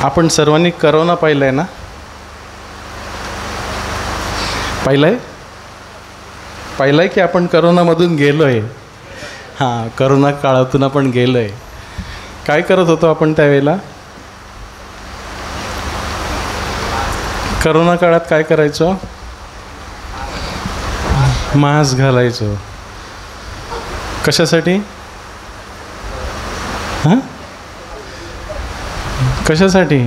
आपण सर्वांनी करोना पाहिलाय ना? पाहिलाय की आपण करोनामधून गेलोय. हां, करोना काळातून आपण गेलोय. काय करत होतो आपण त्यावेळेला? करोना काळात काय करायचो? मास्क घालायचो. कशासाठी? हां, कशासाठी?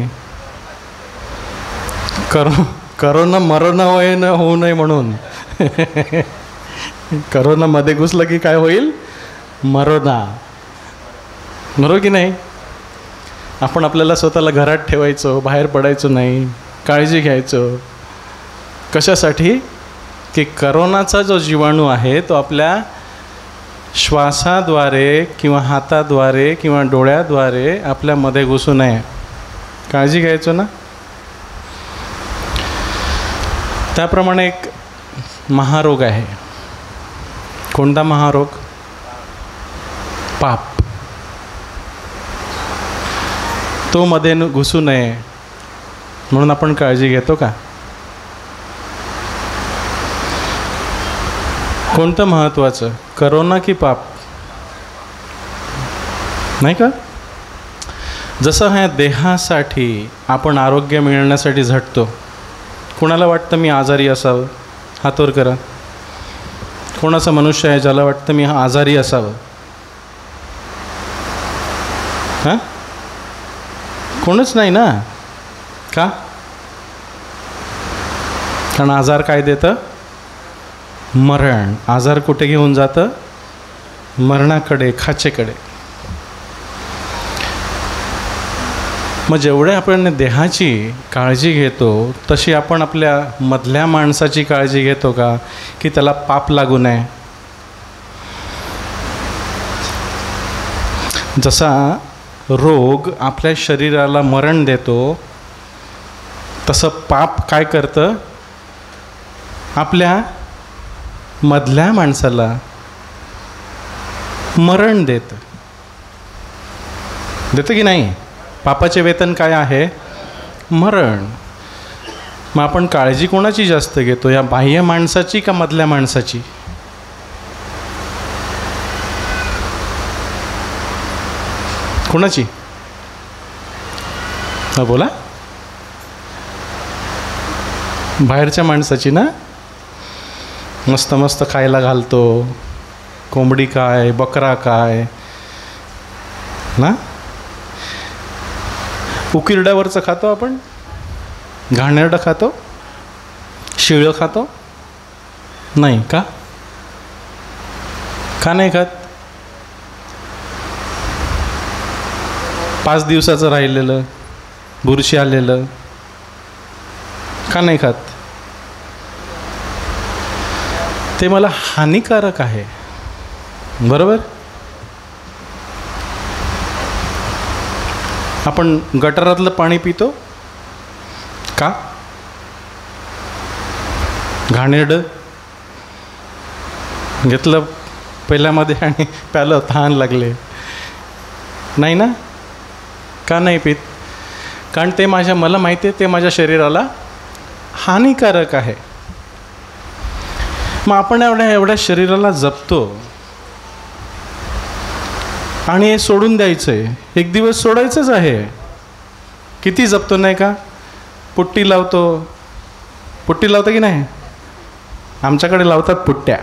करोना मरण होऊ नये म्हणून. करोनामध्ये घुसलं की काय होईल? मरोना. बरोबर की नाही? आपण आपल्याला स्वतःला घरात ठेवायचो, बाहेर पडायचो नाही, काळजी घ्यायचो. कशासाठी? की करोनाचा जो जीवाणू आहे तो आपल्या श्वासाद्वारे किंवा हाताद्वारे किंवा डोळ्याद्वारे आपल्यामध्ये घुसू नये. काळजी घ्यायचो ना? त्याप्रमाणे एक महारोग आहे. कोणता महारोग? पाप. तो मध्ये घुसू नये म्हणून आपण काळजी घेतो का? कोणतं महत्त्वाचं, करोना की पाप? नाही का? जसं ह्या देहासाठी आपण आरोग्य मिळण्यासाठी झटतो. कोणाला वाटतं मी आजारी असावं? हात वर करा. कोणाचा मनुष्य आहे ज्याला वाटतं मी आजारी असावं? हां, कोणच नाही ना. का? कारण आजार काय देतं? मरण. आजार कुठे घेऊन जातं? मरणाकडे, खाचेकडे. मग जेवढे आपण देहाची काळजी घेतो तशी आपण आपल्या मधल्या माणसाची काळजी घेतो का? की त्याला पाप लागू नये. जसा रोग आपल्या शरीराला मरण देतो तसं पाप काय करतं? आपल्या मधल्या माणसाला मरण देतं की नाही? पापाचे वेतन काय आहे? मरण. मग आपण काळजी कोणाची जास्त घेतो? या बाह्य माणसाची का मधल्या माणसाची? कोणाची? हा, बोला. बाहेरच्या माणसाची ना? मस्त मस्त खायला घालतो. कोंबडी काय, बकरा काय ना? उकिरड्यावरचं खातो आपण, घाणेरडं खातो, शिळं खातो नाही का? का नाही खात? 5 दिवसाचं राहिलेलं, बुरशी आलेलं का नाही खात? ते मला हानिकारक आहे. बरोबर? आपण गटारातलं पाणी पितो का? घाणेरडं घेतलं पहिल्यामध्ये आणि प्यालं, तहान लागले नाही ना? का नाही पित? कारण ते मला माहिती आहे ते माझ्या शरीराला हानिकारक आहे. मग आपण एवढ्या शरीराला जपतो आणि हे सोडून द्यायचं आहे. एक दिवस सोडायचंच आहे. किती जपतो नाही का? पुट्टी लावतो की नाही? आमच्याकडे लावतात पुट्ट्या.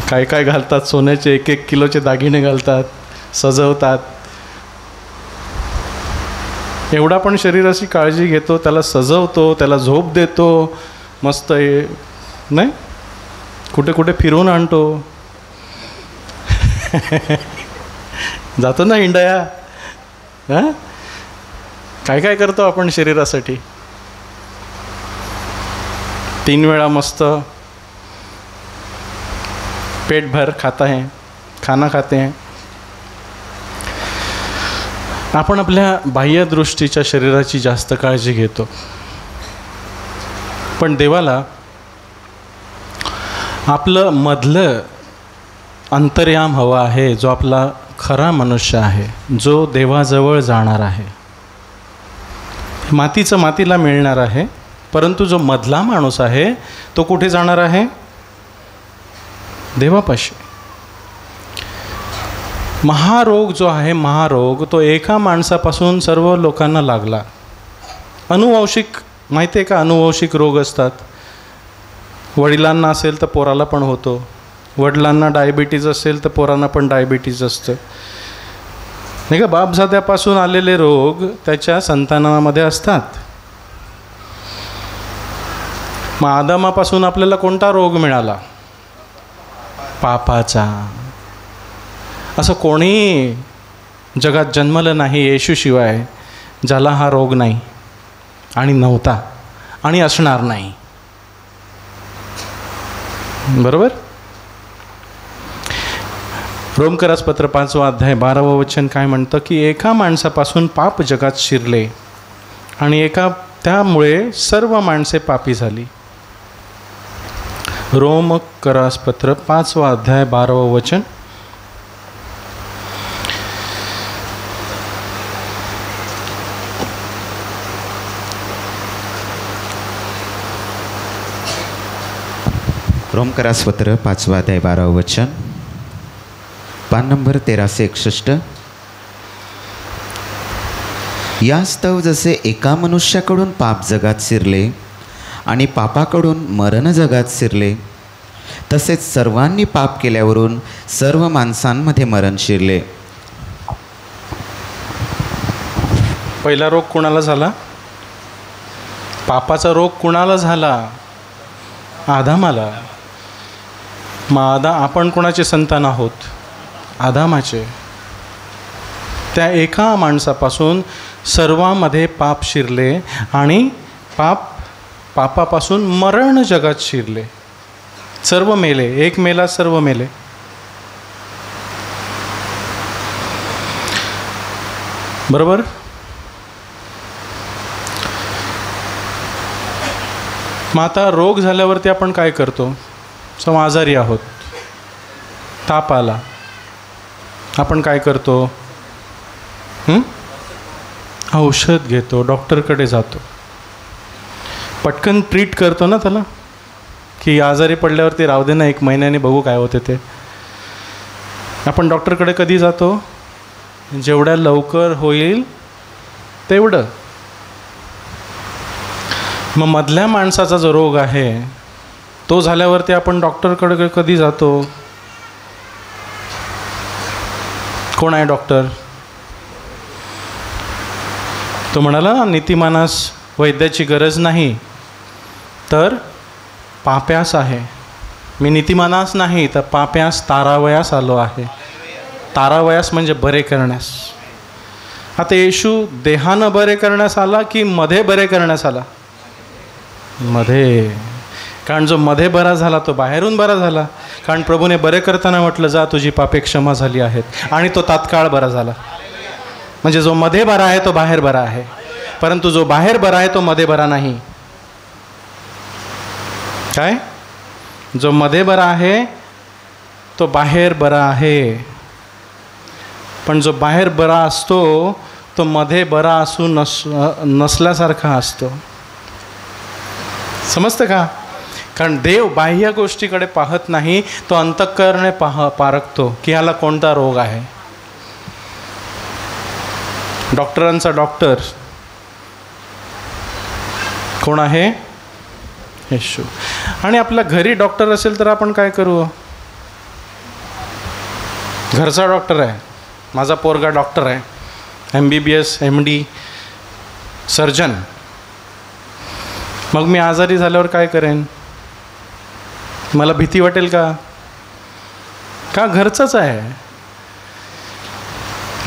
काय काय घालतात? सोन्याचे 1-1 किलोचे दागिने घालतात, सजवतात. एवढा पण शरीराची काळजी घेतो, त्याला सजवतो, त्याला झोप देतो, मस्त नाही? कुठे कुठे फिरवून आणतो. जातो ना इंडिया. हां, काय काय करतो आपण शरीरासाठी? 3 वेळा मस्त पेट भर खाना खाते हैं. आपण आपल्या बाह्यदृष्टीच्या शरीराची जास्त काळजी घेतो. पण देवाला आपलं मधलं अंतर्याम हवा आहे, जो आपला खरा मनुष्य आहे, जो देवाजवळ जाणार आहे. मातीचं मातीला मिळणार आहे, परंतु जो मधला माणूस आहे तो कुठे जाणार आहे? देवापाशी. महारोग जो आहे, महारोग तो एका माणसापासून सर्व लोकांना लागला. अनुवंशिक, माहिती आहे का? अनुवंशिक रोग असतात. वडिलांना असेल तर पोराला पण होतो, वडिलांना डायबिटीज असेल तर पोरांना पण डायबिटीज असतं, नाही का? बापजाद्यापासून आलेले रोग त्याच्या संतानामध्ये असतात. मग आदमापासून आपल्याला कोणता रोग मिळाला? पापाचा. असं कोणी जगात जन्मलं नाही येशूशिवाय ज्याला हा रोग नाही आणि नव्हता आणि असणार नाही. बरोबर? रोमकरास पत्र 5 अध्याय 12 वचन काय म्हणतं की एका माणसापासून पाप जगात शिरले आणि त्यामुळे सर्व माणसे पापी झाली. रोमकरास पत्र 5 अध्याय 12 वचन. रोमकरास पत्र 5 अध्याय 12 वचन, पान नंबर 1361. यास्तव जसे एका मनुष्याकडून पाप जगात शिरले आणि पापाकडून मरण जगात शिरले, तसेच सर्वांनी पाप केल्यावरून सर्व माणसांमध्ये मरण शिरले. पहिला रोग कुणाला झाला? पापाचा रोग कुणाला झाला? आदामाला. मग आपण कोणाचे संतान आहोत? आदामाचे. त्या एका माणसापासून सर्वांमध्ये पाप शिरले आणि पापापासून मरण जगात शिरले. सर्व मेले, एक मेला सर्व मेले. बरोबर? मग आता रोग झाल्यावरती आपण काय करतो? समजा आजारी आहोत, ताप आला, आपण काय करतो? औषध घेतो, डॉक्टरकडे जातो, पटकन ट्रीट करतो ना त्याला, की आजारी पडल्यावरती राहू दे ना, 1 महिन्याने बघू काय होते ते. आपण डॉक्टरकडे कधी जातो? जेवढ्या लवकर होईल तेवढं. मग मधल्या माणसाचा जो रोग आहे तो झाल्यावरती आपण डॉक्टरकडे कधी जातो? कोण आहे डॉक्टर? तो म्हणाला ना, नीतिमानास वैद्याची गरज नाही तर पाप्यास आहे. मी नीतिमानास नाही तर पाप्यास तारावयास आलो आहे. तारावयास म्हणजे बरे करण्यास. आता येशू देहानं बरे करण्यास आला की मध्ये बरे करण्यास आला? मध्ये. कारण जो मध्ये बरा झाला तो बाहेरून बरा झाला. कारण प्रभूने बरे करताना म्हटलं, जा तुझी पापे क्षमा झाली आहेत, आणि तो तात्काळ बरा झाला. म्हणजे जो मध्ये बरा आहे तो बाहेर बरा आहे, परंतु जो बाहेर बरा आहे तो मध्ये बरा नाही. काय? जो मध्ये बरा आहे तो बाहेर बरा आहे, पण जो बाहेर बरा असतो तो मध्ये बरा असू नसल्यासारखा असतो. समजतं का? कारण देव बाह्य गोष्टीकडे पाहत नाही, तो अंतःकरणे पारखतो की ह्याला कोणता रोग आहे. डॉक्टरांचा डॉक्टर कोण आहे? येशू. आणि आपल्या घरी डॉक्टर असेल तर आपण काय करू? घरचा डॉक्टर आहे, माझा पोरगा डॉक्टर आहे, MBBS MD सर्जन. मग मी आजारी झाल्यावर काय करेन? मला भीती वाटेल का? का घरचंच आहे.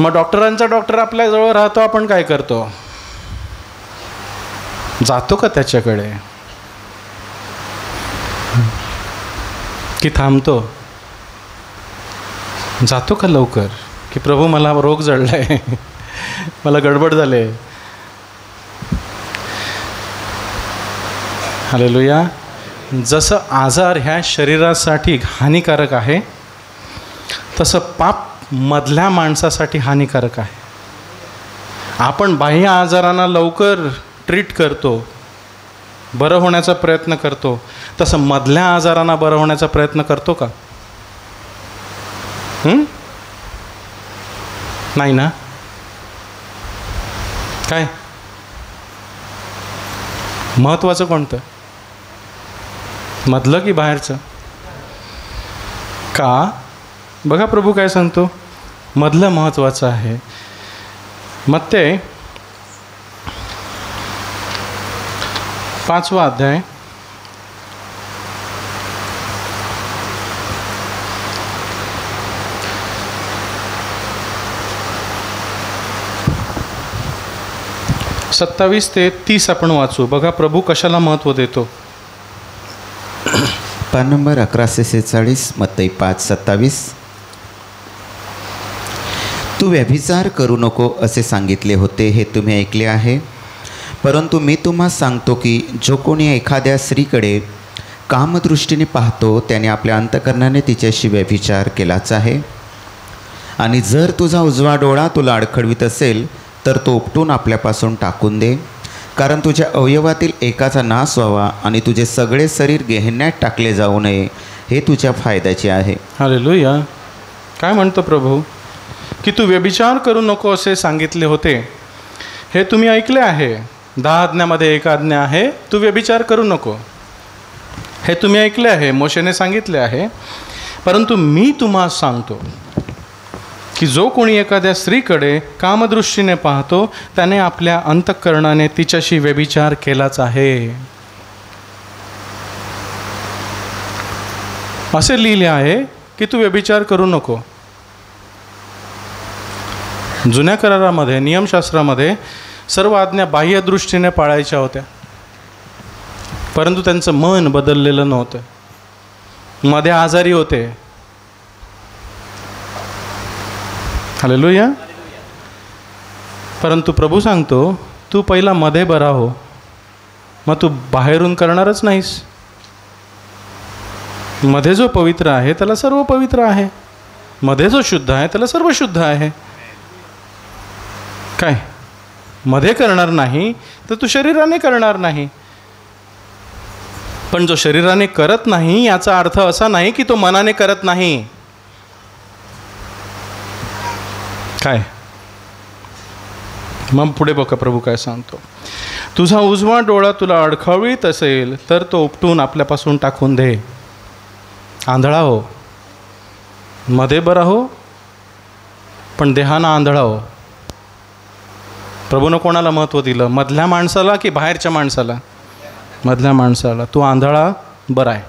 मग डॉक्टरांचा डॉक्टर आपल्याजवळ राहतो, आपण काय करतो? जातो का त्याच्याकडे की थांबतो? जातो का लवकर की प्रभू मला रोग जडलाय, मला गडबड झाले. हालेलुया. जसं आजार ह्या शरीरासाठी हानिकारक आहे तसं पाप मधल्या माणसासाठी हानिकारक आहे. आपण बाह्य आजारांना लवकर ट्रीट करतो, बरं होण्याचा प्रयत्न करतो, तसं मधल्या आजारांना बरं होण्याचा प्रयत्न करतो का? नाही ना. काय महत्त्वाचं कोणतं, मधलं की बाहेरचं? का? बघा प्रभू काय सांगतो, मधलं महत्त्वाचं आहे. मत्ते 5वा अध्याय 27 ते 30 आपण वाचू. बघा प्रभू कशाला महत्त्व देतो. पान नंबर 1146, मत्ती 5:27. तू व्यभिचार करू नको असे सांगितले होते, हे तुम्ही ऐकले आहे. परंतु मी तुम्हाला सांगतो की जो कोणी एखाद्या स्त्रीकडे कामदृष्टीने पाहतो त्याने आपल्या अंतःकरणाने तिच्याशी व्यभिचार केलाच आहे. आणि जर तुझा उजवा डोळा तुला अडखळवीत असेल तर तो उपटून आपल्यापासून टाकून दे, कारण तुझ्या अवयवातील एकाचा नाश व्हावा आणि तुझे सगळे शरीर गेहण्यात टाकले जाऊ नये, हे तुझ्या फायद्याचे आहे. हालेलुया. काय म्हणतो प्रभू की तू व्यभिचार करू नको असे सांगितले होते, हे तुम्ही ऐकले आहे. 10 आज्ञामध्ये एक आज्ञा आहे, तू व्यभिचार करू नको. हे तुम्ही ऐकले आहे, मोशेने सांगितले आहे. परंतु मी तुम्हाला सांगतो की जो कोणी एखाद्या स्त्रीकडे कामदृष्टीने पाहतो त्याने आपल्या अंतःकरणाने तिच्याशी व्यभिचार केलाच आहे. असे लिहिले आहे की तू व्यभिचार करू नको. जुन्या करारामध्ये, नियमशास्त्रामध्ये सर्व आज्ञा बाह्य दृष्टीने पाळायच्या होत्या, परंतु त्यांचं मन बदललेलं नव्हतं. मध्ये आजारी होते. हालेलुया. परंतु प्रभू सांगतो तू पहिला मध्ये बरा हो, मग तू बाहेरून करणारच नाहीस. मध्ये जो पवित्र आहे त्याला सर्व पवित्र आहे, मध्ये जो शुद्ध आहे त्याला सर्व शुद्ध आहे. काय मध्ये करणार नाही तर तू शरीराने करणार नाही. पण जो शरीराने करत नाही याचा अर्थ असा नाही की तो मनाने करत नाही. काय मग पुढे बघा प्रभू काय सांगतो. तुझा उजवा डोळा तुला अडखळीत असेल तर तो उपटून आपल्यापासून टाकून दे. आंधळा हो, मध्ये बरा हो, पण देहाना आंधळा हो. प्रभूनं कोणाला महत्त्व दिलं, मधल्या माणसाला की बाहेरच्या माणसाला? मधल्या माणसाला. तू आंधळा बरा आहे.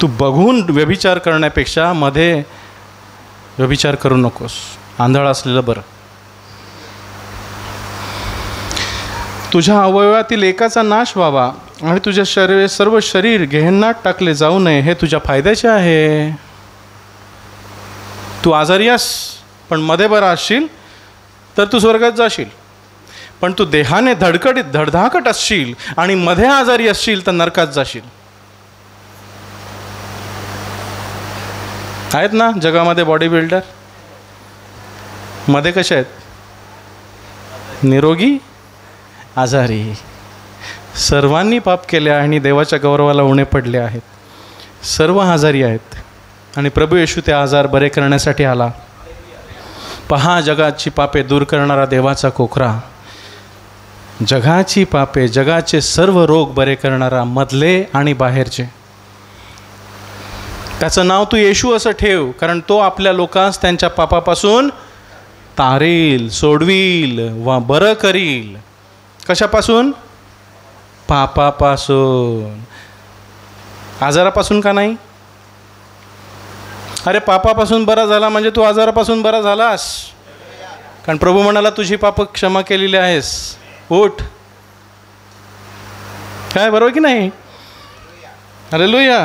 तू बघून व्यभिचार करण्यापेक्षा मध्ये व्यभिचार करू नकोस. आंधळा असलेलं बरं. तुझ्या अवयवातील एकाचा नाश व्हावा आणि तुझ्या सर्व शरीर गेहन्नात टाकले जाऊ नये, हे तुझ्या फायद्याचे आहे. तू आजारी आहेस पण मध्ये बरा असशील तर तू स्वर्गात जाशील. पण तू देहाने धडधाकट असशील आणि मध्ये आजारी असशील तर नरकात जाशील. आहेत ना जगामध्ये बॉडी बिल्डर, मध्ये कसे आहेत? निरोगी, आजारी. सर्वांनी पाप केले आणि देवाच्या गौरवाला उणे पडले आहेत. सर्व आजारी आहेत आणि प्रभू येशू ते आजार बरे करण्यासाठी आला. पहा जगाची पापे दूर करणारा देवाचा कोकरा, जगाची पापे, जगाचे सर्व रोग बरे करणारा, मधले आणि बाहेरचे. त्याचं नाव तू येशू असं ठेव, कारण तो आपल्या लोकांस त्यांच्या पापापासून तारेल, सोडवील वा बरं करील. कशापासून? पापापासून. आजारापासून का नाही? अरे पापापासून बरा झाला म्हणजे तू आजारापासून बरा झालास. कारण प्रभू म्हणाला तुझी पाप क्षमा केलेली आहेस, उठ. काय बरोबर की नाही? हालेलुया.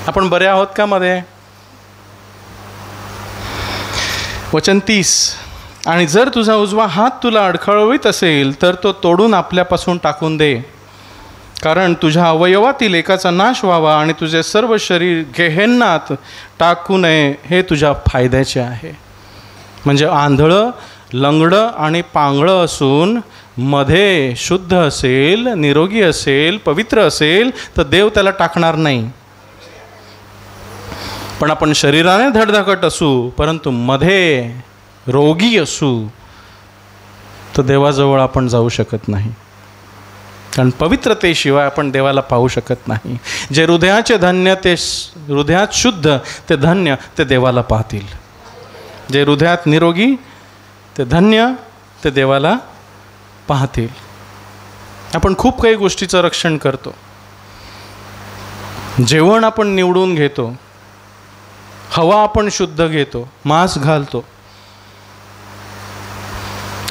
आपण बरे आहोत का मध्ये? वचन 30. आणि जर तुझा उजवा हात तुला अडखळवीत असेल तर तो तोडून आपल्यापासून टाकून दे, कारण तुझ्या अवयवातील एकाचा नाश व्हावा आणि तुझे सर्व शरीर गेहेन्नात टाकू नये, हे तुझ्या फायद्याचे आहे. म्हणजे आंधळं लंगडं आणि पांगळं असून मध्ये शुद्ध असेल, निरोगी असेल, पवित्र असेल तर देव त्याला टाकणार नाही. पण आपण शरीराने धडधाकट असू परंतु मध्ये रोगी असू तर देवाजवळ आपण जाऊ शकत नाही. कारण पवित्रतेशिवाय आपण देवाला पाहू शकत नाही. जे हृदयाचे धन्य ते हृदयात शुद्ध ते धन्य ते देवाला पाहतील. जे हृदयात निरोगी ते धन्य ते देवाला पाहतील. आपण खूप काही गोष्टीचं रक्षण करतो. जेवण आपण निवडून घेतो, हवा आपण शुद्ध घेतो, मास्क घालतो,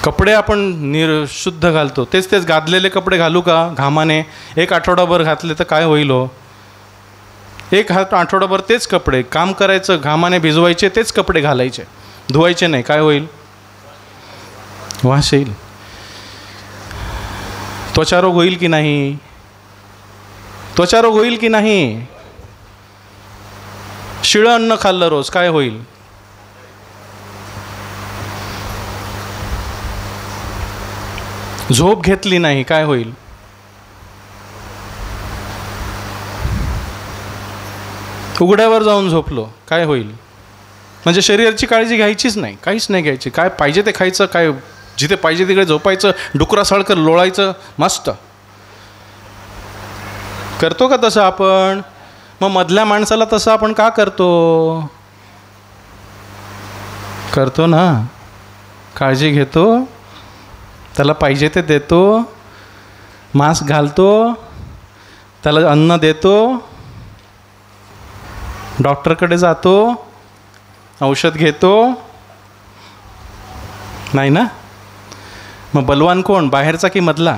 कपडे आपण शुद्ध घालतो. तेच गादलेले कपडे घालू का घामाने? एक आठवडाभर घातले तर काय होईल हो? एक आठवडाभर तेच कपडे, काम करायचं, घामाने भिजवायचे, तेच कपडे घालायचे, धुवायचे नाही, काय होईल? वास येईल. त्वचारोग होईल की नाही? त्वचारोग होईल की नाही? शिळं अन्न खाल्लं रोज काय होईल? झोप घेतली नाही काय होईल? उघड्यावर जाऊन झोपलो काय होईल? म्हणजे शरीराची काळजी घ्यायचीच नाही, काहीच नाही घ्यायची. काय पाहिजे ते खायचं, काय जिथे पाहिजे तिकडे झोपायचं, डुकरासारखं लोळायचं, मस्त. करतो का तसं आपण? मग मधल्या माणसाला तसं आपण का करतो? करतो ना, काळजी घेतो, त्याला पाहिजे ते देतो, मास्क घालतो, त्याला अन्न देतो, डॉक्टरकडे जातो, औषध घेतो. नाही ना? मग बलवान कोण, बाहेरचा की मधला?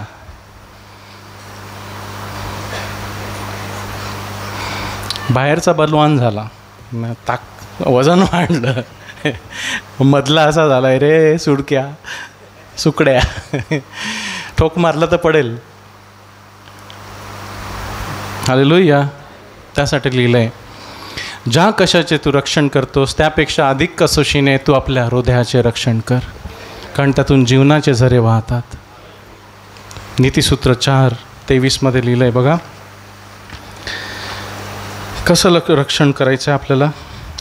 बाहेरचा बलवान झाला, वजन वाढलं. मधला असा झालाय रे, सुकड्या ठोक मारलं तर पडेल. हालेलुया. त्यासाठी लिहिलंय, ज्या कशाचे तू रक्षण करतोस त्यापेक्षा अधिक कसोशीने तू आपल्या हृदयाचे रक्षण कर, कारण त्यातून जीवनाचे झरे वाहतात. नीतिसूत्र 4:23 लिहिलंय बघा, कसं रक्षण करायचं आहे आपल्याला.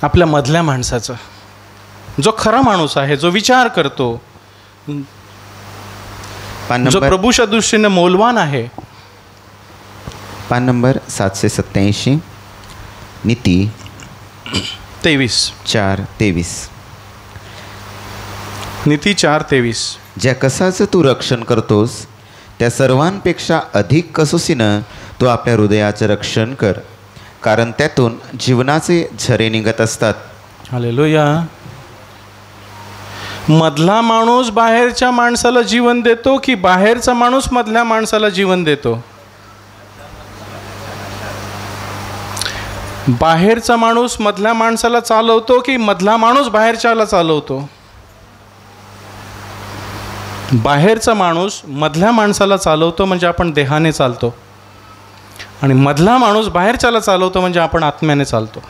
आपल्या मधल्या माणसाचं, जो खरा माणूस आहे, जो विचार करतो, जो प्रभूच्या दृष्टीने मौल्यवान आहे. पान नंबर 787, नीती 4:23. नीती 4:23. ज्या कसाचं तू रक्षण करतोस त्या सर्वांपेक्षा अधिक कसोसीनं तू आपल्या हृदयाचं रक्षण कर, कारण त्यातून जीवनाचे झरे निघत असतात. हालेलुया. मधला माणूस बाहेरच्या माणसाला जीवन देतो की बाहेरचा माणूस मधल्या माणसाला जीवन देतो? बाहेरचा माणूस मधल्या माणसाला चालवतो की मधला माणूस बाहेरच्याला चालवतो? बाहेरचा माणूस मधल्या माणसाला चालवतो म्हणजे आपण देहाने चालतो, आणि मधला माणूस बाहेरच्याला चालवतो म्हणजे आपण आत्म्याने चालतो.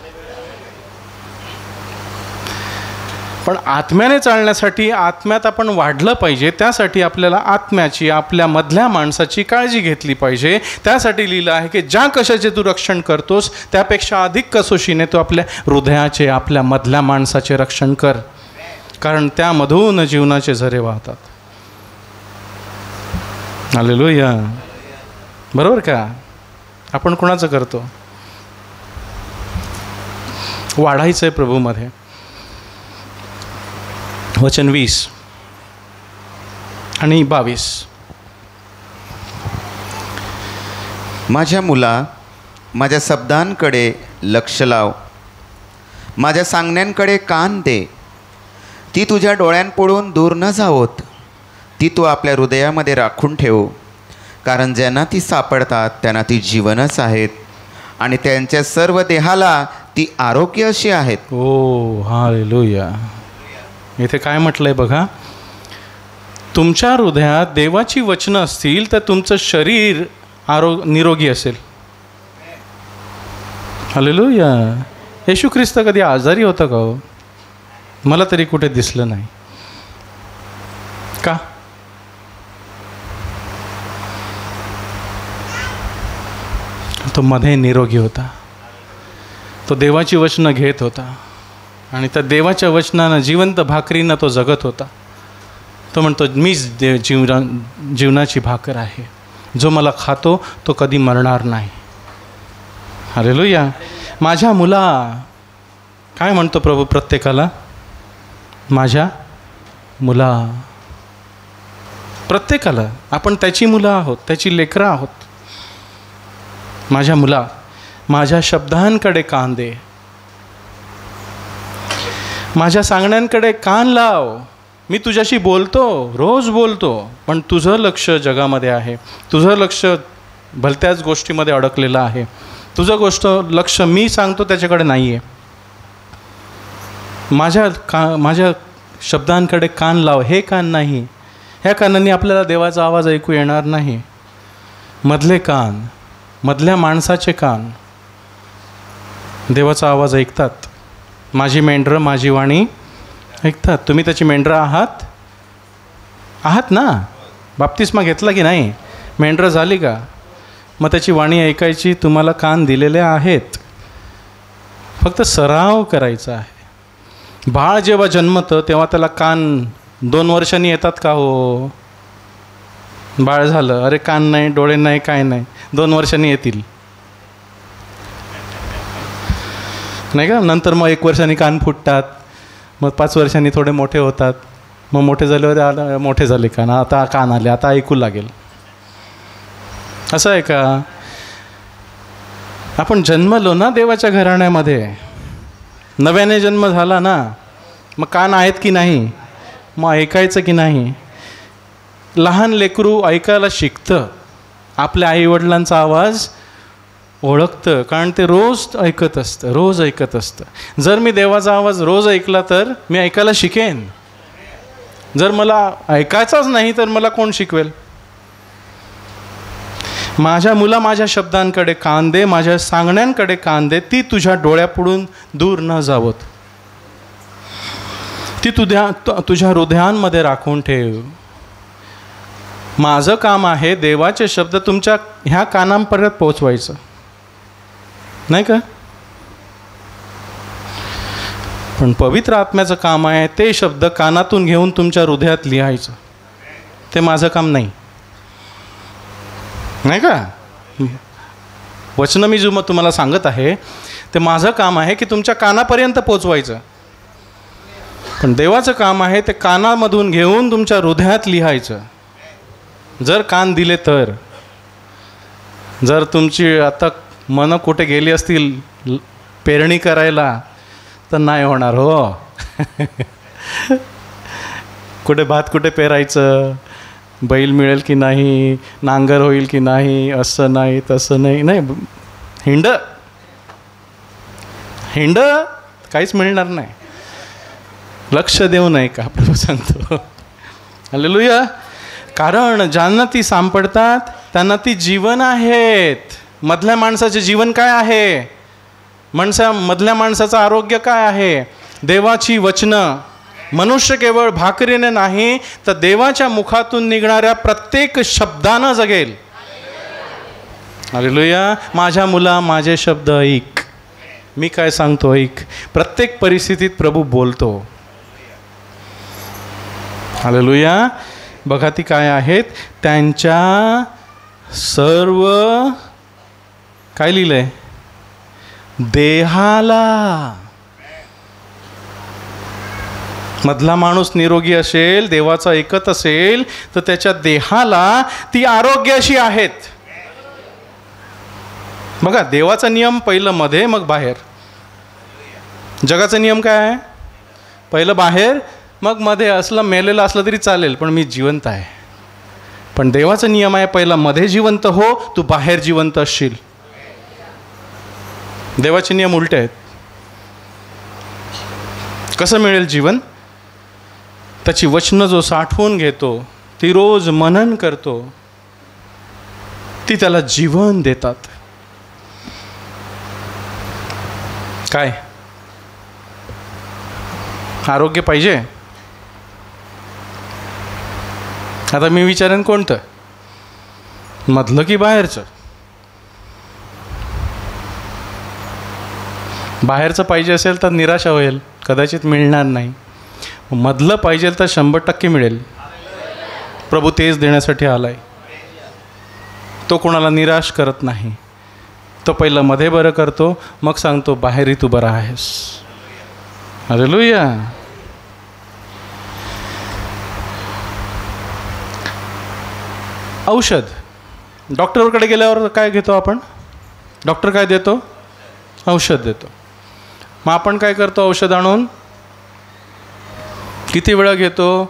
पण आत्म्याने चालण्यासाठी आत्म्यात आपण वाढलं पाहिजे. त्यासाठी आपल्याला आत्म्याची, आपल्या मधल्या माणसाची काळजी घेतली पाहिजे. त्यासाठी लिहिलं आहे की ज्या कशाचे तू रक्षण करतोस त्यापेक्षा अधिक कसोशीने तू आपल्या हृदयाचे, आपल्या मधल्या माणसाचे रक्षण कर, कारण त्यामधून जीवनाचे झरे वाहतात. हालेलुया. बरोबर का? आपण कोणाचं करतो? वाढायचं आहे प्रभूमध्ये. वचन 20 आणि 22. माझ्या मुला, माझ्या शब्दांकडे लक्ष लाव, माझ्या सांगण्यांकडे कान दे. ती तुझ्या डोळ्यांपुढून दूर न जावोत, ती तू आपल्या हृदयामध्ये राखून ठेव, कारण ज्यांना ती सापडतात त्यांना ती जीवनच आहेत, आणि त्यांच्या सर्व देहाला ती आरोग्य अशी आहेत. ओ हालेलुया. इथे काय म्हटलंय बघा, तुमच्या हृदयात देवाची वचनं असतील तर तुमचं शरीर निरोगी असेल. हालेलुया. येशू ख्रिस्त कधी आजारी होता का हो? मला तरी कुठे दिसलं नाही. का? तो मध्ये निरोगी होता, तो देवाची वचनं घेत होता आणि त्या देवाच्या वचनानं जिवंत भाकरीनं तो जगत होता. तो म्हणतो मीच जीवनाची भाकर आहे, जो मला खातो तो कधी मरणार नाही. हालेलुया. माझ्या मुला, काय म्हणतो प्रभू प्रत्येकाला? माझ्या मुला. प्रत्येकाला आपण त्याची मुलं आहोत, त्याची लेकरं आहोत. माझ्या मुला, माझ्या शब्दांकडे कान दे, माझ्या सांगण्यांकडे कान लाव. मी तुझ्याशी बोलतो, रोज बोलतो, पण तुझं लक्ष जगामध्ये आहे, तुझं लक्ष भलत्याच गोष्टीमध्ये अडकलेलं आहे, तुझं लक्ष मी सांगतो त्याच्याकडे नाही आहे. माझ्या शब्दांकडे कान लाव. हे कान नाही, ह्या कानांनी आपल्याला देवाचा आवाज ऐकू येणार नाही. मधले कान, मधल्या माणसाचे कान देवाचा आवाज ऐकतात. माझी मेंढरं माझी वाणी ऐकतात. तुम्ही त्याची मेंढरं आहात ना? बाप्तिस्मा घेतला की नाही? मेंढरं झाली का? मग त्याची वाणी ऐकायची तुम्हाला कान दिलेले आहेत, फक्त सराव करायचा आहे. बाळ जेव्हा जन्मतं तेव्हा त्याला कान 2 वर्षांनी येतात का हो? बाळ झालं, अरे कान नाही, डोळे नाही, काय नाही, 2 वर्षांनी येतील नाही का? नंतर मग 1 वर्षांनी कान फुटतात, मग 5 वर्षांनी थोडे मोठे होतात, मग मोठे झाल्यावर मोठे झाले कान, आता कान आले, आता ऐकू लागेल. असं आहे का? आपण जन्मलो ना देवाच्या घराण्यामध्ये, नव्याने जन्म झाला ना, मग कान आहेत की नाही? मग ऐकायचं की नाही? लहान लेकरू ऐकायला शिकतं, आपल्या आईवडिलांचा आवाज ओळखतं, कारण ते रोज ऐकत असतं. जर मी देवाचा आवाज रोज ऐकला तर मी ऐकायला शिकेन. जर मला ऐकायचाच नाही तर मला कोण शिकवेल? माझ्या मुला, माझ्या शब्दांकडे कान दे, माझ्या सांगण्यांकडे कान दे. ती तुझ्या डोळ्यापुढून दूर न जावत, ती तुझ्या हृदयांमध्ये राखून ठेव. माझं काम आहे देवाचे शब्द तुमच्या ह्या कानांपर्यंत पोहोचवायचं, नाही का? पण पवित्र आत्म्याचं काम आहे ते शब्द कानातून घेऊन तुमच्या हृदयात लिहायचं. ते माझं काम नाही, नाही का? वचनं मी जो तुम्हाला सांगत आहे ते माझं काम आहे की तुमच्या कानापर्यंत पोचवायचं. पण देवाचं काम आहे ते कानामधून घेऊन तुमच्या हृदयात लिहायचं. जर कान दिले तर. जर तुमची आता मनं कुठे गेली असतील पेरणी करायला तर नाही होणार हो. कुठे भात कुठे पेरायचं, बैल मिळेल की नाही, नांगर होईल की नाही, असं नाही तसं नाही, नाही हिंड काहीच मिळणार नाही. लक्ष देऊ नये का प्रभू सांगतो. हालेलुया. कारण ज्यांना ती सापडतात त्यांना ती जीवन आहेत. मधल्या माणसाचे जीवन काय आहे? मधल्या माणसाचं आरोग्य काय आहे? देवाची वचनं. मनुष्य केवळ भाकरीने नाही तर देवाच्या मुखातून निघणाऱ्या प्रत्येक शब्दानं जगेल. हालेलुया. माझ्या मुला, माझे शब्द ऐक. मी काय सांगतो ऐक. प्रत्येक परिस्थितीत प्रभू बोलतो. हालेलुया. बघा ती काय आहेत? त्यांच्या सर्व काय लिहिलंय? देहाला. मधला माणूस निरोगी असेल, देवाचा ऐकत असेल तर त्याच्या देहाला ती आरोग्याशी आहेत. बघा, देवाचा नियम पहिलं मध्ये मग बाहेर. जगाचा नियम काय आहे? पहिलं बाहेर मग मध्ये. असलं मेलेलं असलं तरी चालेल पण मी जिवंत आहे. पण देवाचा नियम आहे पहिला मध्ये जिवंत हो, तू बाहेर जिवंत असशील. देवाचे नियम उलटे आहेत. कसं मिळेल जीवन? त्याची वचनं जो साठवून घेतो, ती रोज मनन करतो, ती त्याला जीवन देतात. काय आरोग्य पाहिजे? आता मी विचारेन कोणतं, मधलं की बाहेरचं? बाहेरचं पाहिजे असेल तर निराशा होईल, कदाचित मिळणार नाही. मधलं पाहिजे तर 100% मिळेल. प्रभू तेच देण्यासाठी आलाय. तो कोणाला निराश करत नाही. तो पहिलं मध्ये बरं करतो, मग सांगतो बाहेरही तू बरा आहेस. हालेलुया. औषध, डॉक्टरकडे गेल्यावर काय घेतो आपण? डॉक्टर काय देतो? औषध देतो. मग आपण काय करतो? औषध आणून किती वेळा घेतो?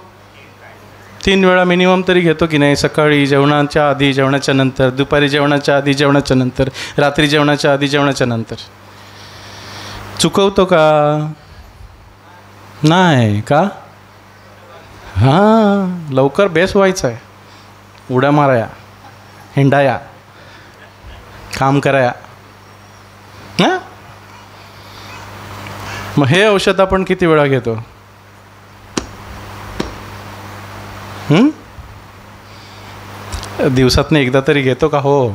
3 वेळा मिनिमम तरी घेतो की नाही? सकाळी जेवणाच्या आधी, जेवणाच्या नंतर, दुपारी जेवणाच्या आधी, जेवणाच्या नंतर, रात्री जेवणाच्या आधी, जेवणाच्या नंतर. चुकवतो का? नाही का? हां, लवकर बेस व्हायचं आहे. उड्या माराया, हिंडाया, काम कराया. हां, मग हे औषध आपण किती वेळा घेतो? दिवसातनं एकदा तरी घेतो का? हो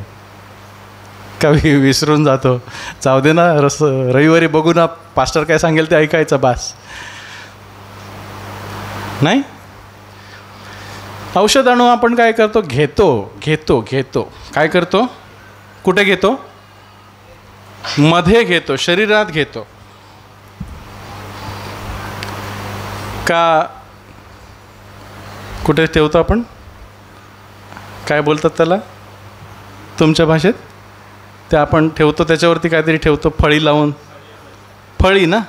का विसरून जातो? जाऊ दे ना, रविवारी बघू ना, पास्टर काय सांगेल ते ऐकायचं बास. नाही, औषध आणू आपण काय करतो? घेतो. काय करतो? कुठे घेतो? मध्ये घेतो, शरीरात घेतो का कुठे ठेवतो आपण? काय बोलतात त्याला तुमच्या भाषेत? ते आपण ठेवतो त्याच्यावरती काहीतरी ठेवतो, फळी लावून. फळी ना?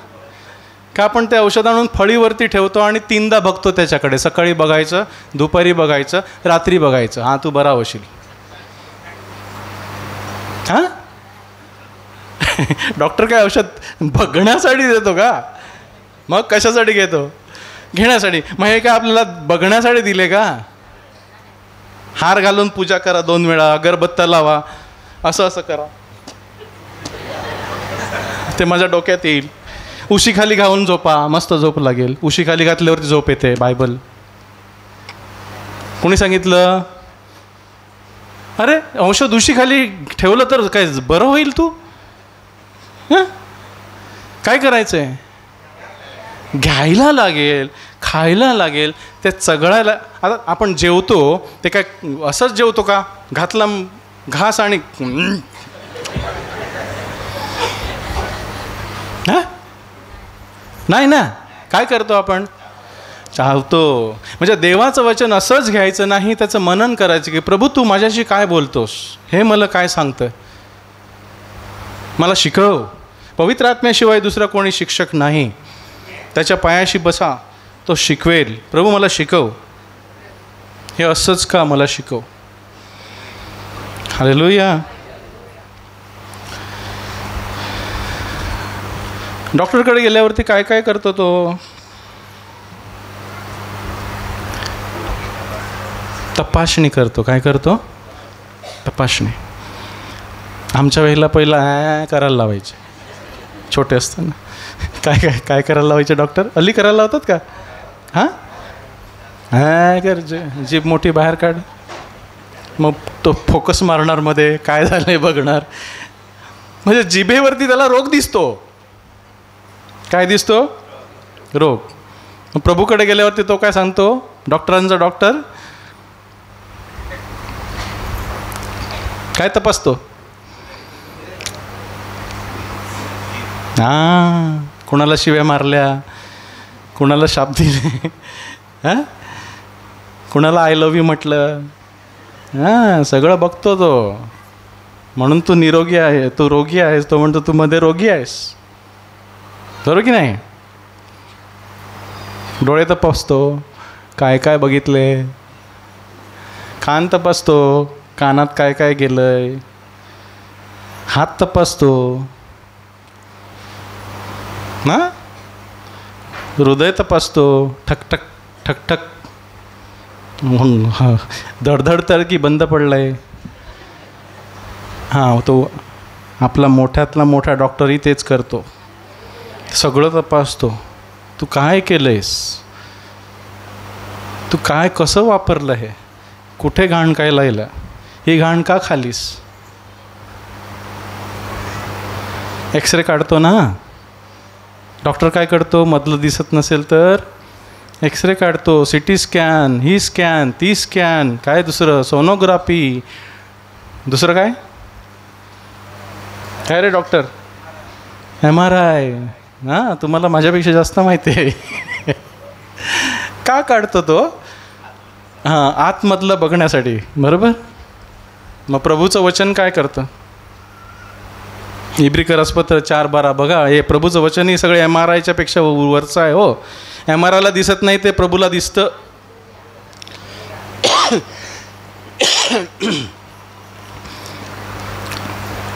का आपण ते औषध आणून फळीवरती ठेवतो आणि 3दा बघतो त्याच्याकडे. सकाळी बघायचं, दुपारी बघायचं, रात्री बघायचं. हां, तू बरा होशील. हां, डॉक्टर काय औषध बघण्यासाठी देतो का? मग कशासाठी घेतो? घेण्यासाठी. मग हे काय आपल्याला बघण्यासाठी दिले का? हार घालून पूजा करा 2 वेळा, अगरबत्त्या लावा, असं करा, ते माझ्या डोक्यात येईल. उशीखाली घालून झोपा, मस्त झोप लागेल. उशीखाली घातल्यावरती झोप येते. बायबल कोणी सांगितलं? अरे औषध उशीखाली ठेवलं तर काय बरं होईल? तू काय करायचं आहे? घ्यायला लागेल, खायला लागेल, ते चघळायला. आता आपण जेवतो ते काय असंच जेवतो का? घातला घास आणि हां, नाही ना. काय करतो आपण? चावतो. म्हणजे देवाचं वचन असंच घ्यायचं नाही, त्याचं मनन करायचं की प्रभू तू माझ्याशी काय बोलतोस? हे मला काय सांगतं? मला शिकव. पवित्र आत्म्याशिवाय दुसरा कोणी शिक्षक नाही. त्याच्या पायाशी बसा, तो शिकवेल. प्रभू मला शिकव, हे असंच का? मला शिकव. हालेलुया. डॉक्टरकडे गेल्यावरती काय काय करतो तो? तपासणी करतो. काय करतो? तपासणी. आमच्या वेळेला पहिला करायला लावायचे, छोटे असताना. काय काय काय करायला लावायचे डॉक्टर? अल्ली करायला लावतात का? हां, कर, जीभ मोठी बाहेर काढ. मग तो फोकस मारणार मध्ये काय झालंय बघणार. म्हणजे जिभेवरती त्याला रोग दिसतो. काय दिसतो? रोग. मग प्रभूकडे गेल्यावरती तो काय सांगतो? डॉक्टरांचा डॉक्टर काय तपासतो? हां, कुणाला शिव्या मारल्या, कुणाला शाप दिले, हां, कुणाला आय लव्ह यू म्हटलं. हां, सगळं बघतो तो. म्हणून तू निरोगी आहे, तू रोगी आहेस. तो म्हणतो तू मध्ये रोगी आहेस. बरोबर की नाही? डोळे तपासतो, काय काय बघितले. कान तपासतो, कानात काय काय गेलंय. हात तपासतो ना. हृदय तपासतो, ठकठक ठकठक म्हणून धडधड तर की बंद पडलंय. हां, तो आपला मोठ्यातला मोठा डॉक्टरही तेच करतो. सगळं तपासतो. तू काय केलंयस? तू काय कसं वापरलं हे? कुठे घाण काय लायला, ही घाण का खालीस? एक्सरे काढतो ना डॉक्टर, काय करतो? मधलं दिसत नसेल तर एक्सरे काढतो, सिटी स्कॅन, ही स्कॅन, ती स्कॅन, काय दुसरं सोनोग्राफी, दुसरं काय काय रे डॉक्टर? MRI. हां, तुम्हाला माझ्यापेक्षा जास्त माहिती आहे. का काढतो तो? हां, आतमधलं बघण्यासाठी, बरोबर. मग प्रभूचं वचन काय करतं? इब्रिकरसपत्र 4:12 बघा, हे प्रभूचं वचन ही सगळे MRIच्या पेक्षा वरचं आहे हो. MRIला दिसत नाही ते प्रभूला दिसतं.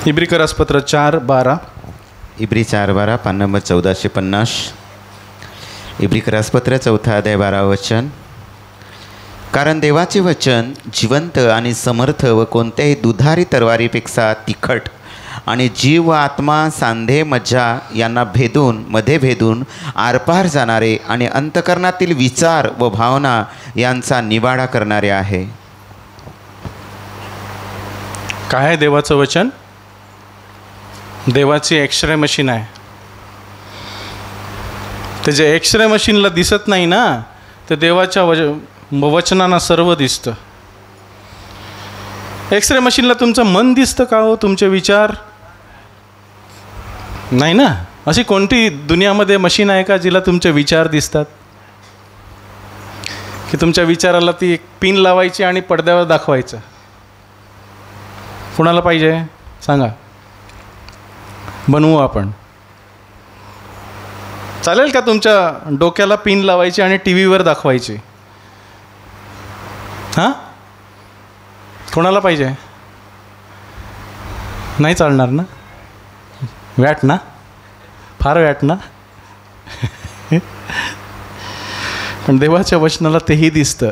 इब्रिकरसपत्र 4:12. इब्री 4:12, पान नंबर 1450. इब्रिकरसपत्र 4 अध्याय 12 वचन. कारण देवाचे वचन जिवंत आणि समर्थ व कोणत्याही दुधारी तलवारीपेक्षा तिखट आणि जीव व आत्मा, सांधे, मज्जा यांना मध्ये भेदून आरपार जाणारे आणि अंतकरणातील विचार व भावना यांचा निवाडा करणारे आहे. काय आहे देवाचं वचन? देवाची एक्सरे मशीन आहे. ते जे एक्सरे मशीनला दिसत नाही ना, ते देवाच्या वचनांना सर्व दिसतं. एक्सरे मशीनला तुमचं मन दिसतं का हो? तुमचे विचार नाही ना. अशी कोणती दुनियामध्ये मशीन आहे का जिला तुमचे विचार दिसतात? की तुमच्या विचाराला ती एक पिन लावायची आणि पडद्यावर दाखवायचं? कुणाला पाहिजे सांगा, बनवू आपण. चालेल का तुमच्या डोक्याला पिन लावायची आणि टी व्हीवर दाखवायची? हां, कोणाला पाहिजे? नाही चालणार ना. वॅट ना, फार वॅट ना. पण देवाच्या वचनाला तेही दिसतं.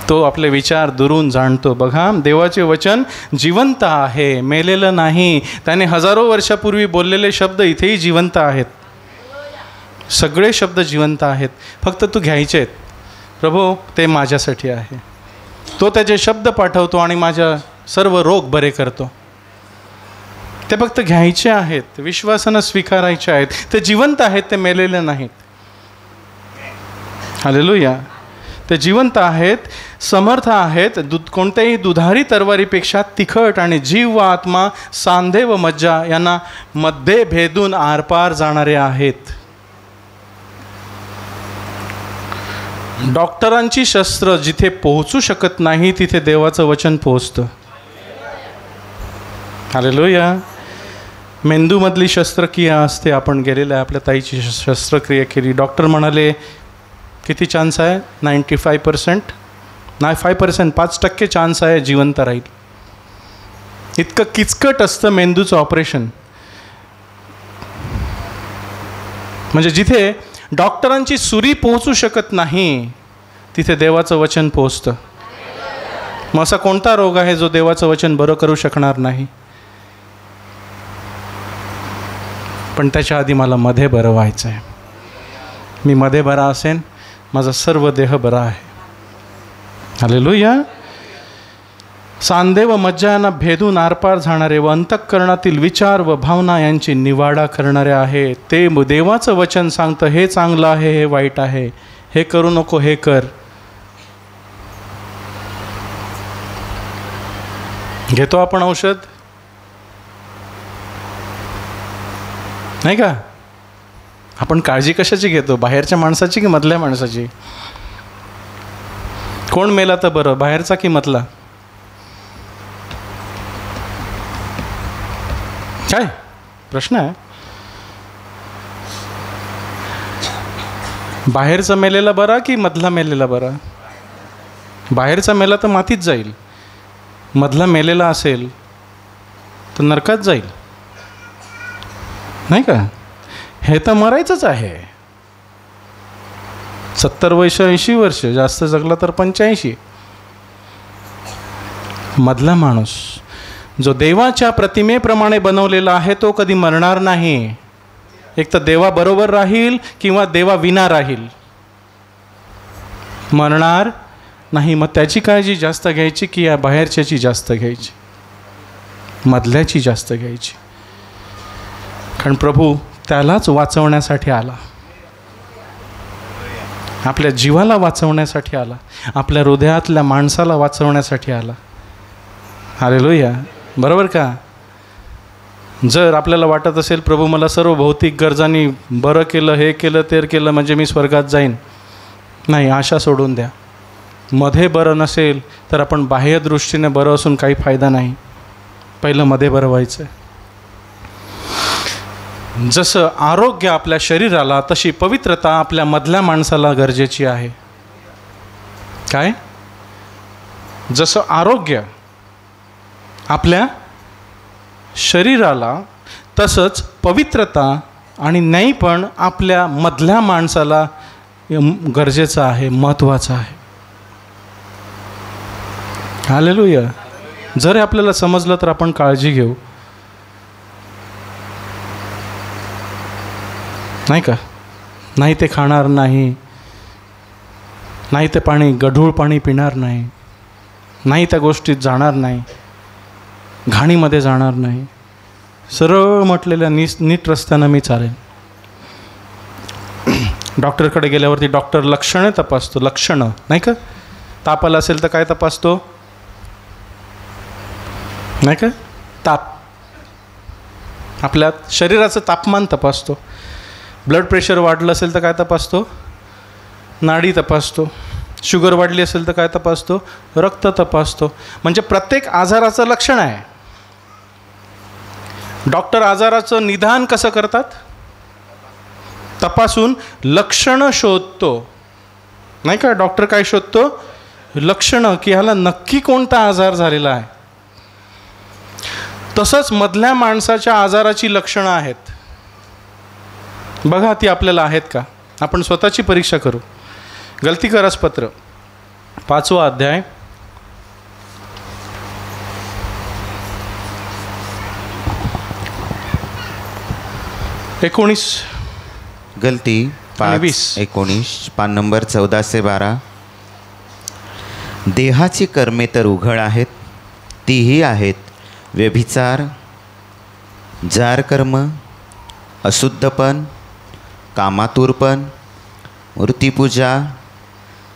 तो आपले विचार दुरून जाणतो. बघा, देवाचे वचन जिवंत आहे, मेलेलं नाही. त्याने हजारो वर्षापूर्वी बोललेले शब्द इथेही जिवंत आहेत. सगळे शब्द जिवंत आहेत, फक्त तू घ्यायचे आहेत. प्रभू, ते माझ्यासाठी आहे. तो त्याचे शब्द पाठवतो आणि माझ्या सर्व रोग बरे करतो. ते फक्त घ्यायचे आहेत, विश्वासानं स्वीकारायचे आहेत. ते जिवंत आहेत, ते मेलेले नाहीत. हालेलुया. ते जिवंत आहेत, समर्थ आहेत, कोणत्याही दुधारी तलवारीपेक्षा तिखट आणि जीव व आत्मा, सांधे व मज्जा यांना मध्ये भेदून आरपार जाणारे आहेत. डॉक्टरांची शस्त्र जिथे पोहोचू शकत नाही तिथे देवाचं वचन पोहोचतं. हालेलुया. मेंदूमधली शस्त्रक्रिया असते, आपण गेलेलं आहे, आपल्या ताईची शस्त्रक्रिया केली. डॉक्टर म्हणाले किती चान्स आहे? 95%. नाही, 5%, 5% चान्स आहे जिवंत राहील. इतकं किचकट असतं मेंदूचं ऑपरेशन. म्हणजे जिथे डॉक्टरांची सुरी पोहोचू शकत नाही तिथे देवाचं वचन पोहोचतं. मग असा कोणता रोग आहे जो देवाचं वचन बरं करू शकणार नाही? पण त्याच्या आधी मला मध्ये बरं व्हायचं आहे. मी मध्ये बरा असेन, माझा सर्व देह बरा आहे. हालेलुया. सांधे व मज्जा यांना भेदून आरपार जाणारे व अंतःकरणातील विचार व भावना यांची निवाडा करणारे आहे. ते देवाचं वचन सांगतं, हे चांगलं आहे, हे वाईट आहे, हे करू नको, हे कर. घेतो आपण औषध, नाही का? आपण काळजी कशाची घेतो? बाहेरच्या माणसाची की मधल्या माणसाची? कोण मेला तर बरं, बाहेरचा की मधला? काय प्रश्न आहे? बाहेरचा मेलेला बरा की मधला मेलेला बरा? बाहेरचा मेला तर मातीत जाईल, मधला मेलेला असेल तर नरकात जाईल, नाही का? हे तर मरायचंच आहे. 70 वर्ष 80 वर्ष, जास्त जगला तर 85. मधला माणूस जो देवाच्या प्रतिमेप्रमाणे बनवलेला आहे तो कधी मरणार नाही. एक तर देवाबरोबर राहील किंवा देवा विना राहील. मरणार नाही, मग त्याची काळजी जास्त घ्यायची की या बाहेरच्याची जास्त घ्यायची? मधल्याची जास्त घ्यायची. कारण प्रभू त्यालाच वाचवण्यासाठी आला, आपल्या जीवाला वाचवण्यासाठी आला, आपल्या हृदयातल्या माणसाला वाचवण्यासाठी आला. हालेलुया. बरोबर का? जर आपल्याला वाटत असेल प्रभू मला सर्व भौतिक गरजांनी बरं केलं, हे केलं, ते केलं म्हणजे मी स्वर्गात जाईन, नाही, आशा सोडून द्या. मध्ये बरं नसेल तर आपण बाह्य दृष्टीने बरं असून काही फायदा नाही. पहिलं मध्ये बरं व्हायचं. जसं आरोग्य आपल्या शरीराला तशी पवित्रता आपल्या मधल्या माणसाला गरजेची आहे. काय? जसं आरोग्य आपल्या शरीराला तसंच पवित्रता आणि न्यायपण आपल्या मधल्या माणसाला गरजेचं आहे, महत्त्वाचं आहे. हालेलुया. जर आपल्याला समजलं तर आपण काळजी घेऊ, नाही का? नाही ते खाणार नाही, नाही ते पाणी गढूळ पाणी पिणार नाही, नाही त्या गोष्टीत जाणार नाही, घाणीमध्ये जाणार नाही, सरळ म्हटलेल्या नीट रस्त्यानं मी चालेन. डॉक्टरकडे गेल्यावरती डॉक्टर लक्षणं तपासतो, लक्षणं नाही का? ताप आला असेल तर काय तपासतो? नाही का? ताप, आपल्या शरीराचं तापमान तपासतो. ब्लड प्रेशर वाढलं असेल तर काय तपासतो? नाडी तपासतो. शुगर वाढली असेल तर काय तपासतो? रक्त तपासतो. म्हणजे प्रत्येक आजाराचं लक्षण आहे. डॉक्टर आजाराचं निदान कसं करतात? तपासून लक्षणं शोधतो, नाही का? डॉक्टर काय शोधतो? लक्षणं, की ह्याला नक्की कोणता आजार झालेला आहे. तसंच मधल्या माणसाच्या आजाराची लक्षणं आहेत. बघा ती आपल्याला आहेत का? आपण स्वतःची परीक्षा करू. गलतीकरसपत्र 5वा अध्याय 19 गलती 5:19 पान नंबर 1412. देहाची कर्मे तर उघड आहेत, तीही आहेत व्यभिचार, जार कर्म, अशुद्धपण, कामातूरपण, मूर्तिपूजा,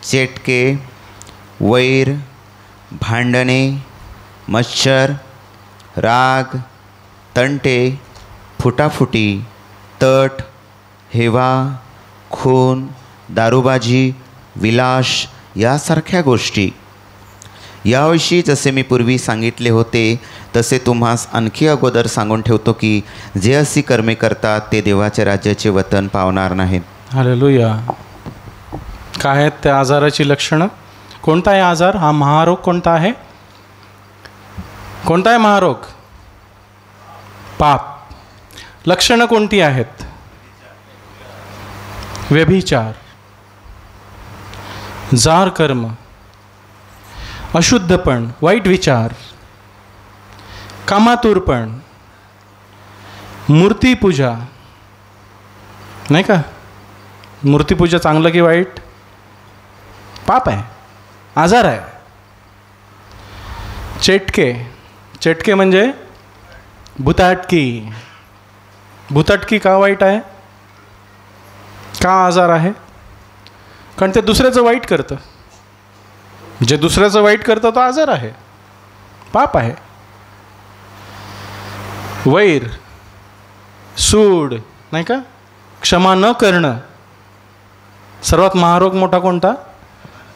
चेटके, वैर, भांडणे, मच्छर, राग, तंटे, फुटाफुटी, तट, हेवा, खून, दारूबाजी, विलास यासारख्या गोष्टी. याविषयी जसे मी पूर्वी सांगितले होते तसे तुम्हास आणखी अगोदर सांगून ठेवतो की जे अशी कर्मे करतात ते देवाच्या राज्याचे वतन पावणार नाहीत. हालेलुया. काय आहेत त्या आजाराची लक्षणं? कोणता आहे आजार? हा महारोग कोणता आहे? कोणता आहे महारोग? पाप. लक्षणं कोणती आहेत? व्यभिचार, जार कर्म, अशुद्धपण, वाईट विचार, कामातूरपण, मूर्तिपूजा, नाही का? मूर्तिपूजा चांगलं की वाईट? पाप आहे, आजार आहे. चेटके, चेटके म्हणजे भुताटकी. भुताटकी का वाईट आहे? का आजार आहे? कारण ते दुसऱ्याचं वाईट करतं. जे दुसऱ्याचं वाईट करतं तो आजार आहे, पाप आहे. वैर, सूड, नाही का? क्षमा न करणं. सर्वात महारोग मोठा कोणता?